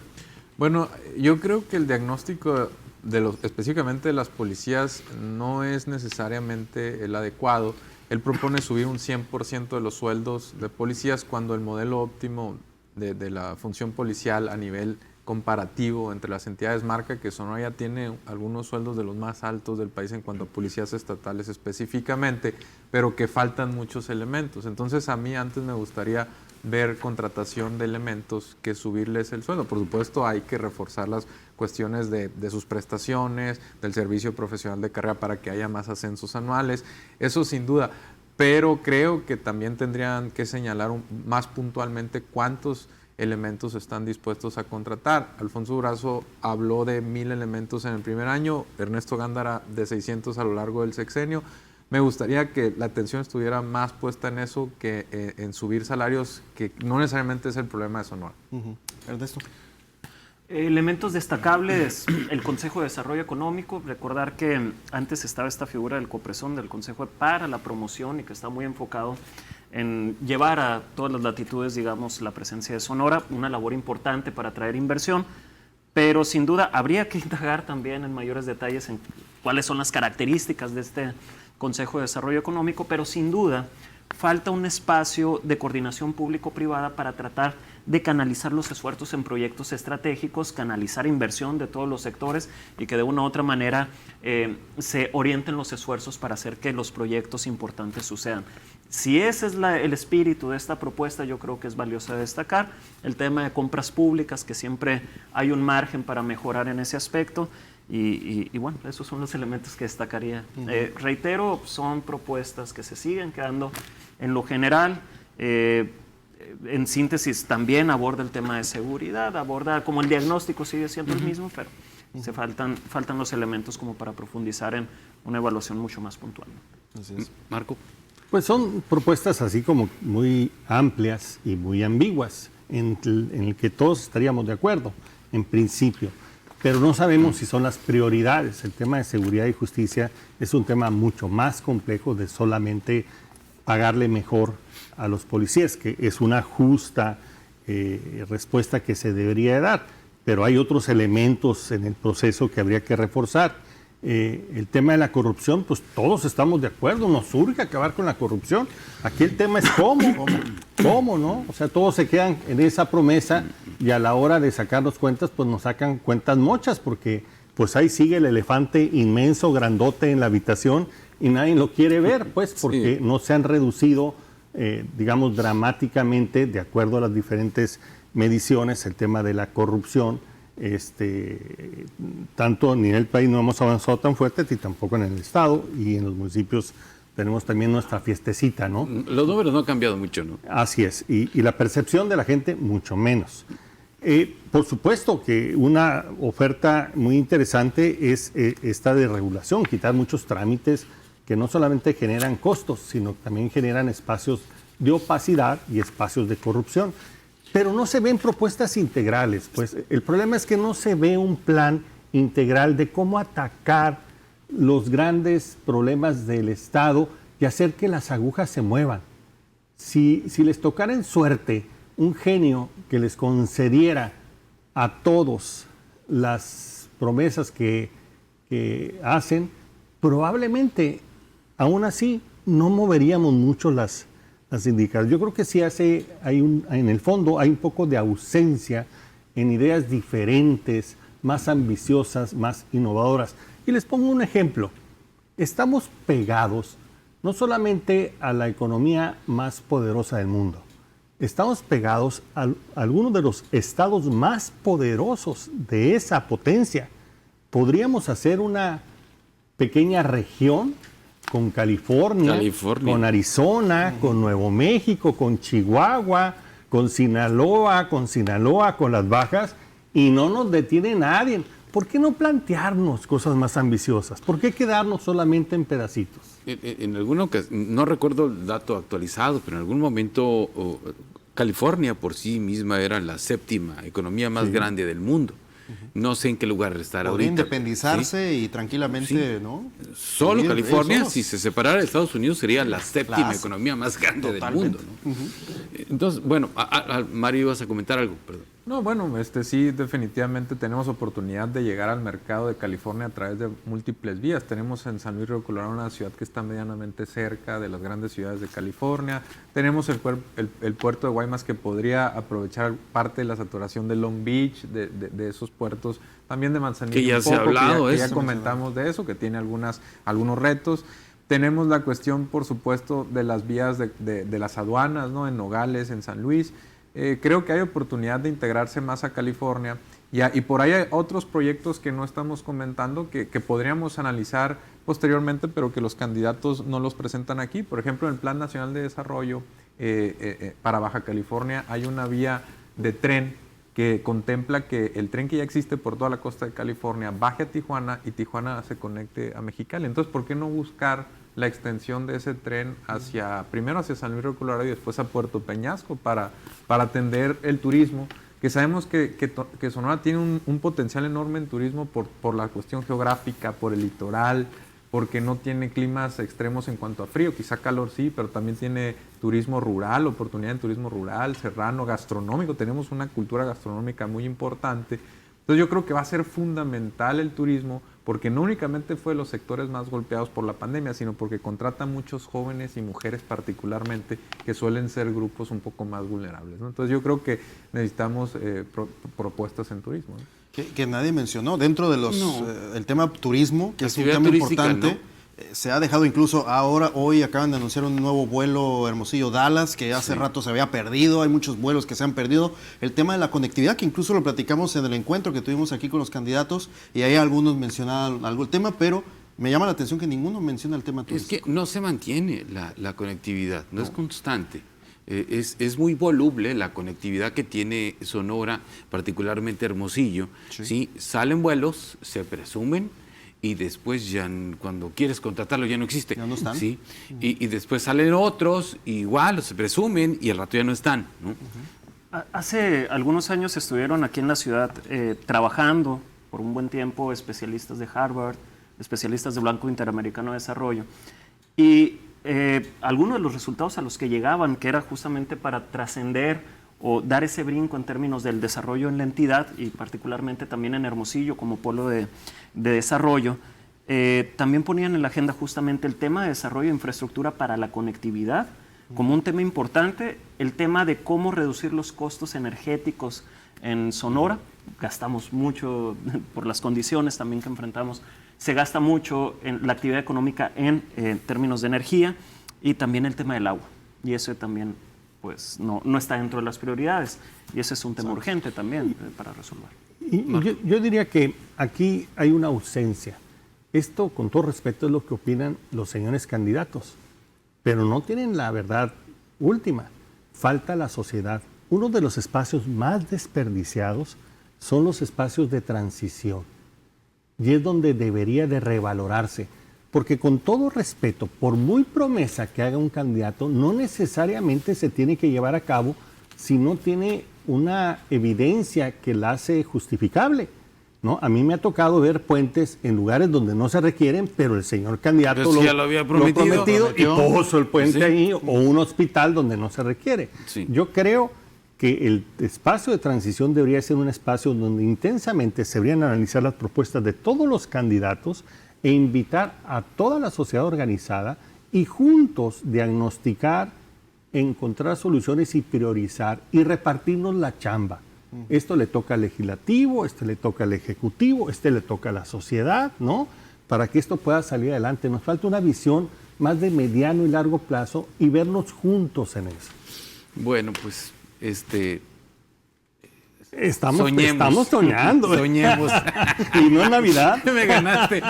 Bueno, yo creo que el diagnóstico específicamente de las policías no es necesariamente el adecuado. Él propone subir un 100% de los sueldos de policías cuando el modelo óptimo de la función policial a nivel comparativo entre las entidades marca, que Sonora ya tiene algunos sueldos de los más altos del país en cuanto a policías estatales específicamente, pero que faltan muchos elementos. Entonces a mí antes me gustaría ver contratación de elementos que subirles el sueldo. Por supuesto hay que reforzar las cuestiones de sus prestaciones, del servicio profesional de carrera para que haya más ascensos anuales, eso sin duda, pero creo que también tendrían que señalar más puntualmente cuántos elementos están dispuestos a contratar. Alfonso Durazo habló de 1,000 elementos en el primer año, Ernesto Gándara de 600 a lo largo del sexenio. Me gustaría que la atención estuviera más puesta en eso que en subir salarios, que no necesariamente es el problema de Sonora. Ernesto. Elementos destacables, el Consejo de Desarrollo Económico. Recordar que antes estaba esta figura del COPRESON, del Consejo para la Promoción, y que está muy enfocado en llevar a todas las latitudes, digamos, la presencia de Sonora, una labor importante para atraer inversión, pero sin duda habría que indagar también en mayores detalles en cuáles son las características de este Consejo de Desarrollo Económico, pero sin duda falta un espacio de coordinación público-privada para tratar de canalizar los esfuerzos en proyectos estratégicos, canalizar inversión de todos los sectores y que de una u otra manera se orienten los esfuerzos para hacer que los proyectos importantes sucedan. Si ese es el espíritu de esta propuesta, yo creo que es valioso destacar. El tema de compras públicas, que siempre hay un margen para mejorar en ese aspecto. Y bueno, esos son los elementos que destacaría. Reitero, son propuestas que se siguen quedando en lo general. En síntesis, también aborda el tema de seguridad, aborda como el diagnóstico sigue siendo el mismo, pero faltan los elementos como para profundizar en una evaluación mucho más puntual. Así es. Marco. Pues son propuestas así como muy amplias y muy ambiguas, en el que todos estaríamos de acuerdo, en principio, pero no sabemos si son las prioridades. El tema de seguridad y justicia es un tema mucho más complejo de solamente pagarle mejor a los policías, que es una justa respuesta que se debería dar, pero hay otros elementos en el proceso que habría que reforzar. El tema de la corrupción, pues todos estamos de acuerdo, nos urge acabar con la corrupción. Aquí el tema es cómo, ¿no? O sea, todos se quedan en esa promesa y a la hora de sacar las cuentas, pues nos sacan cuentas mochas, porque pues ahí sigue el elefante inmenso, grandote en la habitación y nadie lo quiere ver, pues, porque no se han reducido, digamos, dramáticamente, de acuerdo a las diferentes mediciones, el tema de la corrupción. Tanto en el país no hemos avanzado tan fuerte, y tampoco en el estado, y en los municipios tenemos también nuestra fiestecita, ¿no? Los números no han cambiado mucho, ¿no? Así es, y la percepción de la gente mucho menos. Por supuesto que una oferta muy interesante es esta de regulación, quitar muchos trámites que no solamente generan costos, sino también generan espacios de opacidad y espacios de corrupción. Pero no se ven propuestas integrales, pues el problema es que no se ve un plan integral de cómo atacar los grandes problemas del Estado y hacer que las agujas se muevan. Si les tocara en suerte un genio que les concediera a todos las promesas que hacen, probablemente aún así no moveríamos mucho las indicadores. Yo creo que sí en el fondo hay un poco de ausencia en ideas diferentes, más ambiciosas, más innovadoras. Y les pongo un ejemplo. Estamos pegados no solamente a la economía más poderosa del mundo, estamos pegados a algunos de los estados más poderosos de esa potencia. Podríamos hacer una pequeña región con California, con Arizona, con Nuevo México, con Chihuahua, con Sinaloa, con las Bajas, y no nos detiene nadie. ¿Por qué no plantearnos cosas más ambiciosas? ¿Por qué quedarnos solamente en pedacitos? En alguna ocasión, no recuerdo el dato actualizado, pero en algún momento California por sí misma era la 7ª economía más grande del mundo. No sé en qué lugar estará ahorita. Independizarse y tranquilamente, ¿no? Solo California, si se separara de Estados Unidos, sería la 7ª economía más grande del mundo, ¿no? Entonces, bueno, Mario, ibas a comentar algo, perdón. No, bueno, sí, definitivamente tenemos oportunidad de llegar al mercado de California a través de múltiples vías. Tenemos en San Luis Río Colorado una ciudad que está medianamente cerca de las grandes ciudades de California. Tenemos el puerto de Guaymas que podría aprovechar parte de la saturación de Long Beach, de esos puertos, también de Manzanillo. Que ya se ha hablado, que ya comentamos de eso, que tiene algunos retos. Tenemos la cuestión, por supuesto, de las vías de las aduanas, ¿no? En Nogales, en San Luis. Creo que hay oportunidad de integrarse más a California y por ahí hay otros proyectos que no estamos comentando que podríamos analizar posteriormente, pero que los candidatos no los presentan aquí. Por ejemplo, en el Plan Nacional de Desarrollo para Baja California hay una vía de tren que contempla que el tren que ya existe por toda la costa de California baje a Tijuana y Tijuana se conecte a Mexicali. Entonces, ¿por qué no buscar la extensión de ese tren primero hacia San Luis Río Colorado y después a Puerto Peñasco para atender el turismo? Que sabemos que Sonora tiene un potencial enorme en turismo por la cuestión geográfica, por el litoral, porque no tiene climas extremos en cuanto a frío, quizá calor sí, pero también tiene turismo rural, oportunidad en turismo rural, serrano, gastronómico. Tenemos una cultura gastronómica muy importante. Entonces yo creo que va a ser fundamental el turismo, porque no únicamente fue de los sectores más golpeados por la pandemia, sino porque contrata muchos jóvenes y mujeres particularmente, que suelen ser grupos un poco más vulnerables, ¿no? Entonces yo creo que necesitamos propuestas en turismo, ¿no? Que nadie mencionó. Dentro de el tema turismo, que es un tema importante, ¿no? Se ha dejado incluso hoy acaban de anunciar un nuevo vuelo Hermosillo-Dallas, que hace rato se había perdido, hay muchos vuelos que se han perdido. El tema de la conectividad, que incluso lo platicamos en el encuentro que tuvimos aquí con los candidatos, y ahí algunos mencionaban algún tema, pero me llama la atención que ninguno menciona el tema turístico. Es que no se mantiene la conectividad, no es constante. Es muy voluble la conectividad que tiene Sonora, particularmente Hermosillo. ¿Sí? Salen vuelos, se presumen, y después ya cuando quieres contratarlo ya no existe. Ya no están. ¿Sí? Y después salen otros, igual se presumen y al rato ya no están, ¿no? Hace algunos años estuvieron aquí en la ciudad trabajando por un buen tiempo especialistas de Harvard, especialistas de Banco Interamericano de Desarrollo, y algunos de los resultados a los que llegaban, que era justamente para trascender o dar ese brinco en términos del desarrollo en la entidad, y particularmente también en Hermosillo como polo de desarrollo, también ponían en la agenda justamente el tema de desarrollo de infraestructura para la conectividad como un tema importante, el tema de cómo reducir los costos energéticos en Sonora. Gastamos mucho por las condiciones también que enfrentamos. Se gasta mucho en la actividad económica en términos de energía, y también el tema del agua. Y eso también pues, no está dentro de las prioridades. Y ese es un tema urgente también para resolver. Y yo diría que aquí hay una ausencia. Esto, con todo respeto, es lo que opinan los señores candidatos, pero no tienen la verdad última. Falta la sociedad. Uno de los espacios más desperdiciados son los espacios de transición. Y es donde debería de revalorarse. Porque con todo respeto, por muy promesa que haga un candidato, no necesariamente se tiene que llevar a cabo si no tiene una evidencia que la hace justificable, ¿no? A mí me ha tocado ver puentes en lugares donde no se requieren, pero el señor candidato lo había prometido y puso el puente ahí, o un hospital donde no se requiere. Sí. Yo creo que el espacio de transición debería ser un espacio donde intensamente se deberían analizar las propuestas de todos los candidatos e invitar a toda la sociedad organizada y juntos diagnosticar, encontrar soluciones y priorizar y repartirnos la chamba. Esto le toca al legislativo, este le toca al ejecutivo, este le toca a la sociedad, ¿no? Para que esto pueda salir adelante. Nos falta una visión más de mediano y largo plazo y vernos juntos en eso. Bueno, pues Estamos soñando. Soñemos. Y no es Navidad. Me ganaste.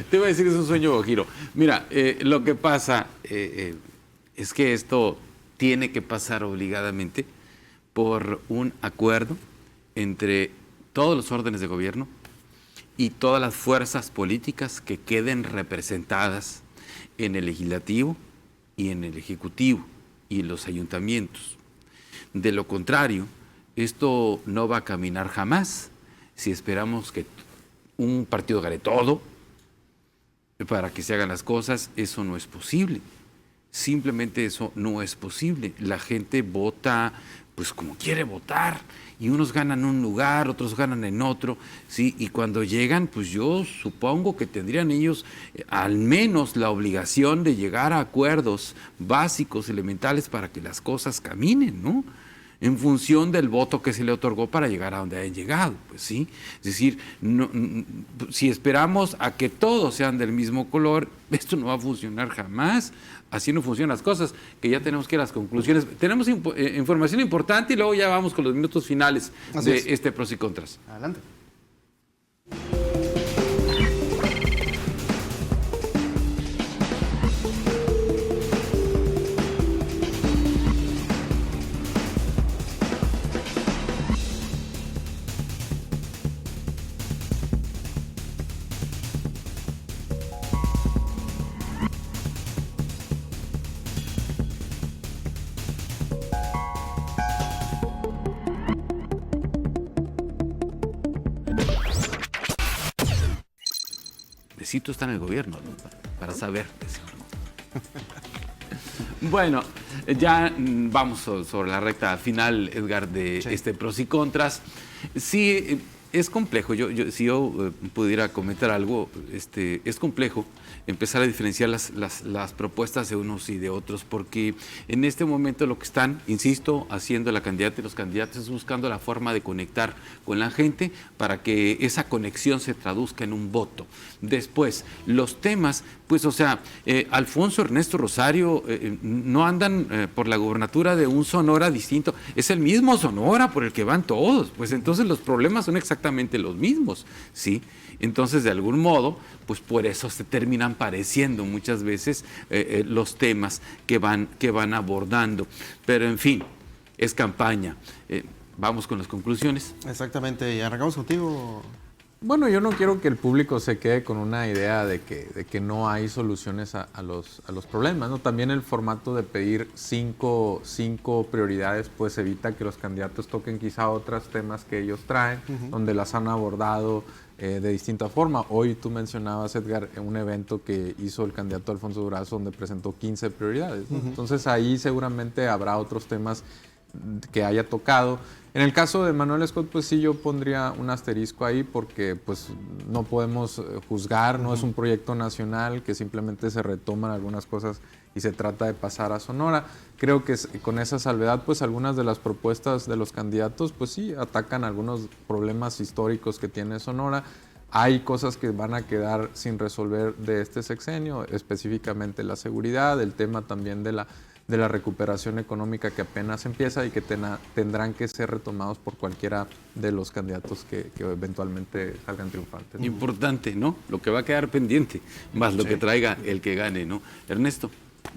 Te iba a decir que es un sueño guajiro. Mira, lo que pasa es que esto tiene que pasar obligadamente por un acuerdo entre todos los órdenes de gobierno y todas las fuerzas políticas que queden representadas en el legislativo y en el ejecutivo y en los ayuntamientos. De lo contrario, esto no va a caminar jamás si esperamos que un partido gane todo para que se hagan las cosas. Eso no es posible. Simplemente eso no es posible. La gente vota pues como quiere votar, y unos ganan un lugar, otros ganan en otro, ¿sí? Y cuando llegan, pues yo supongo que tendrían ellos al menos la obligación de llegar a acuerdos básicos, elementales, para que las cosas caminen, ¿no? En función del voto que se le otorgó para llegar a donde hayan llegado, pues sí. Es decir, si esperamos a que todos sean del mismo color, esto no va a funcionar jamás. Así no funcionan las cosas, que ya tenemos que ir a las conclusiones. Tenemos información importante y luego ya vamos con los minutos finales de este pros y contras. Adelante. Necesito estar en el gobierno, ¿no? Para saber. Bueno, ya vamos sobre la recta final, Edgar, de este pros y contras. Sí, es complejo. Si yo pudiera comentar algo, es complejo empezar a diferenciar las propuestas de unos y de otros, porque en este momento lo que están, insisto, haciendo la candidata y los candidatos es buscando la forma de conectar con la gente para que esa conexión se traduzca en un voto. Después, los temas, pues, o sea, Alfonso Ernesto Rosario no andan por la gobernatura de un Sonora distinto, es el mismo Sonora por el que van todos, pues entonces los problemas son exactamente los mismos, ¿sí? Entonces, de algún modo, pues por eso se terminan pareciendo muchas veces los temas que van abordando. Pero, en fin, es campaña. Vamos con las conclusiones. Exactamente, y arrancamos contigo. Bueno, yo no quiero que el público se quede con una idea de que no hay soluciones a los problemas, ¿no? También el formato de pedir cinco prioridades pues evita que los candidatos toquen quizá otros temas que ellos traen, donde las han abordado de distinta forma. Hoy tú mencionabas, Edgar, un evento que hizo el candidato Alfonso Durazo donde presentó 15 prioridades, ¿no? Entonces ahí seguramente habrá otros temas que haya tocado. En el caso de Manuel Scott, pues sí, yo pondría un asterisco ahí porque pues no podemos juzgar, no es un proyecto nacional que simplemente se retoman algunas cosas y se trata de pasar a Sonora. Creo que con esa salvedad, pues algunas de las propuestas de los candidatos, pues sí, atacan algunos problemas históricos que tiene Sonora. Hay cosas que van a quedar sin resolver de este sexenio, específicamente la seguridad, el tema también de la recuperación económica que apenas empieza y que tendrán que ser retomados por cualquiera de los candidatos que eventualmente salgan triunfantes. Importante, ¿no? Lo que va a quedar pendiente, más lo que traiga el que gane, ¿no? Ernesto.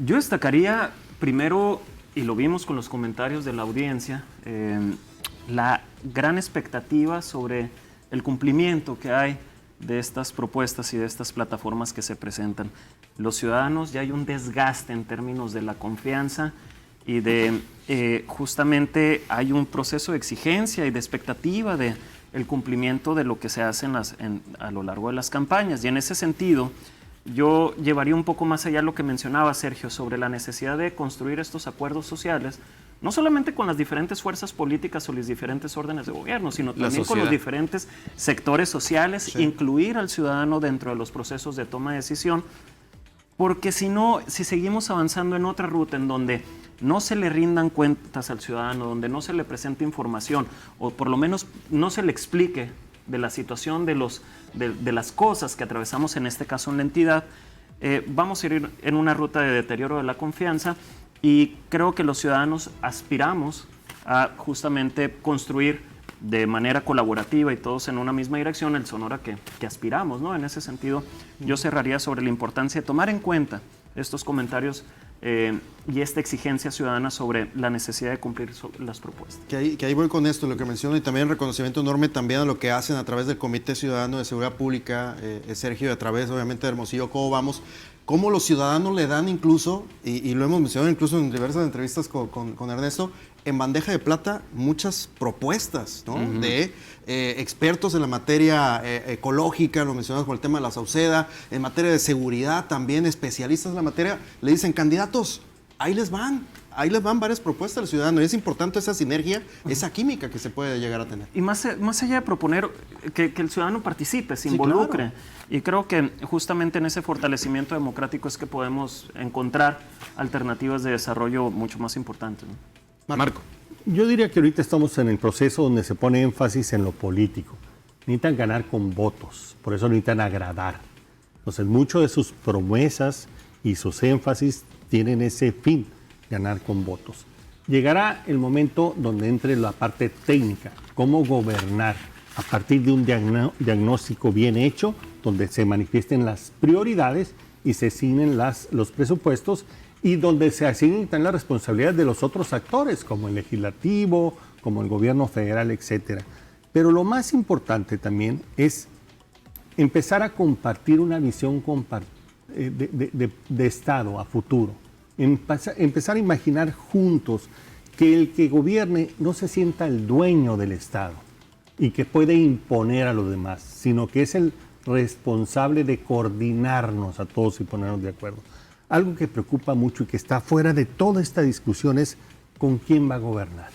Yo destacaría primero, y lo vimos con los comentarios de la audiencia, la gran expectativa sobre el cumplimiento que hay de estas propuestas y de estas plataformas que se presentan. Los ciudadanos, ya hay un desgaste en términos de la confianza y de justamente hay un proceso de exigencia y de expectativa de el cumplimiento de lo que se hace a lo largo de las campañas. Y en ese sentido, yo llevaría un poco más allá lo que mencionaba Sergio sobre la necesidad de construir estos acuerdos sociales, no solamente con las diferentes fuerzas políticas o los diferentes órdenes de gobierno, sino también con los diferentes sectores sociales, incluir al ciudadano dentro de los procesos de toma de decisión, porque si no, si seguimos avanzando en otra ruta en donde no se le rindan cuentas al ciudadano, donde no se le presente información, o por lo menos no se le explique de la situación de las cosas que atravesamos, en este caso en la entidad, vamos a ir en una ruta de deterioro de la confianza y creo que los ciudadanos aspiramos a justamente construir de manera colaborativa y todos en una misma dirección el Sonora que aspiramos, ¿no? En ese sentido, yo cerraría sobre la importancia de tomar en cuenta estos comentarios y esta exigencia ciudadana sobre la necesidad de cumplir las propuestas. Que ahí voy con esto, lo que menciono, y también reconocimiento enorme también a lo que hacen a través del Comité Ciudadano de Seguridad Pública, Sergio, y a través obviamente de Hermosillo, cómo los ciudadanos le dan incluso, y lo hemos mencionado incluso en diversas entrevistas con Ernesto, en bandeja de plata muchas propuestas, ¿no? De expertos en la materia ecológica, lo mencionamos con el tema de la Sauceda, en materia de seguridad también, especialistas en la materia, le dicen, candidatos, ahí les van varias propuestas del ciudadano. Es importante esa sinergia, esa química que se puede llegar a tener. Y más allá de proponer que el ciudadano participe, se Sí, involucre. claro. Y creo que justamente en ese fortalecimiento democrático es que podemos encontrar alternativas de desarrollo mucho más importantes, ¿no? Marco. Yo diría que ahorita estamos en el proceso donde se pone énfasis en lo político. Necesitan ganar con votos, por eso necesitan agradar. Entonces, muchas de sus promesas y sus énfasis tienen ese fin, ganar con votos. Llegará el momento donde entre la parte técnica, cómo gobernar a partir de un diagnóstico bien hecho, donde se manifiesten las prioridades y se asignen los presupuestos y donde se asignen también las responsabilidades de los otros actores, como el legislativo, como el gobierno federal, etcétera. Pero lo más importante también es empezar a compartir una visión de Estado a futuro. Empezar a imaginar juntos que el que gobierne no se sienta el dueño del Estado y que puede imponer a los demás, sino que es el responsable de coordinarnos a todos y ponernos de acuerdo. Algo que preocupa mucho y que está fuera de toda esta discusión es con quién va a gobernar.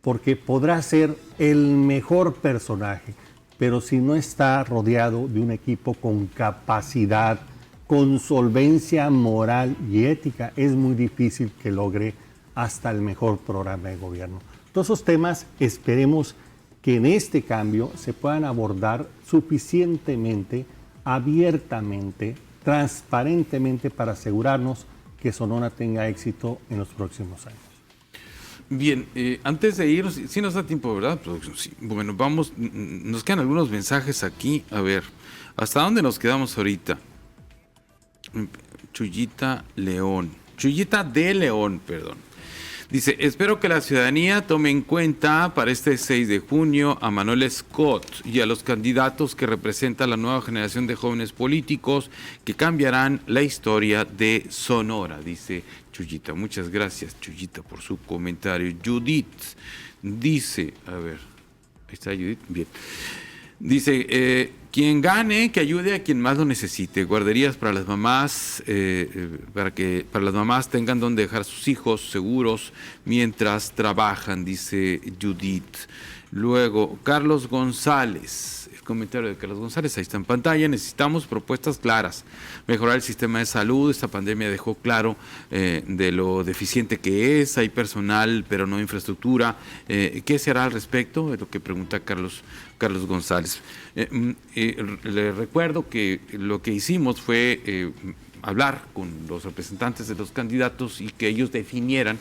Porque podrá ser el mejor personaje, pero si no está rodeado de un equipo con capacidad, con solvencia moral y ética, es muy difícil que logre hasta el mejor programa de gobierno. Todos esos temas esperemos que en este cambio se puedan abordar suficientemente, abiertamente, transparentemente para asegurarnos que Sonora tenga éxito en los próximos años. Bien, antes de irnos, sí nos da tiempo, ¿verdad, producción? Sí. Bueno, vamos, nos quedan algunos mensajes aquí. A ver, ¿hasta dónde nos quedamos ahorita? Chuyita de León, perdón. Dice, espero que la ciudadanía tome en cuenta para este 6 de junio a Manuel Scott y a los candidatos que representan la nueva generación de jóvenes políticos que cambiarán la historia de Sonora, dice Chuyita. Muchas gracias, Chuyita, por su comentario. Judith dice, a ver, ahí está Judith, bien. Dice, quien gane, que ayude a quien más lo necesite. Guarderías para las mamás, para las mamás tengan donde dejar a sus hijos seguros mientras trabajan, dice Judith. Luego, Carlos González. El comentario de Carlos González, ahí está en pantalla. Necesitamos propuestas claras. Mejorar el sistema de salud. Esta pandemia dejó claro de lo deficiente que es. Hay personal, pero no infraestructura. ¿Qué se hará al respecto? Es lo que pregunta Carlos González. Le recuerdo que lo que hicimos fue hablar con los representantes de los candidatos y que ellos definieran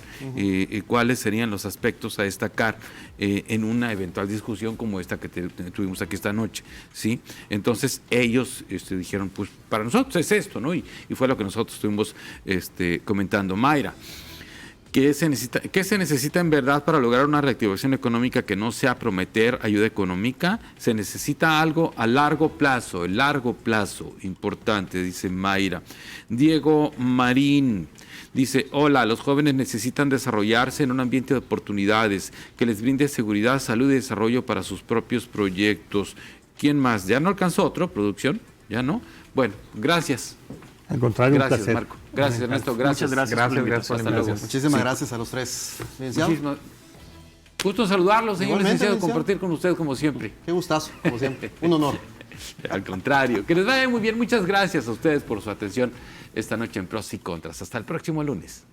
cuáles serían los aspectos a destacar en una eventual discusión como esta que tuvimos aquí esta noche, ¿sí? Entonces ellos dijeron, pues para nosotros es esto, ¿no? Y fue lo que nosotros estuvimos comentando. Mayra, ¿qué se necesita en verdad para lograr una reactivación económica que no sea prometer ayuda económica? Se necesita algo a largo plazo, importante, dice Mayra. Diego Marín dice, hola, los jóvenes necesitan desarrollarse en un ambiente de oportunidades que les brinde seguridad, salud y desarrollo para sus propios proyectos. ¿Quién más? ¿Ya no alcanzó otro, producción? ¿Ya no? Bueno, gracias. Al contrario, Gracias, un placer. Marco. Gracias, Ernesto. Gracias. Muchas gracias por la invitación. Hasta luego. Muchísimas gracias a los tres. Licenciado, Gusto saludarlos, señor Igualmente, licenciado, licenciado. compartir con usted como siempre. qué gustazo, como siempre. Un honor. Al contrario, que les vaya muy bien. Muchas gracias a ustedes por su atención esta noche en Pros y Contras. Hasta el próximo lunes.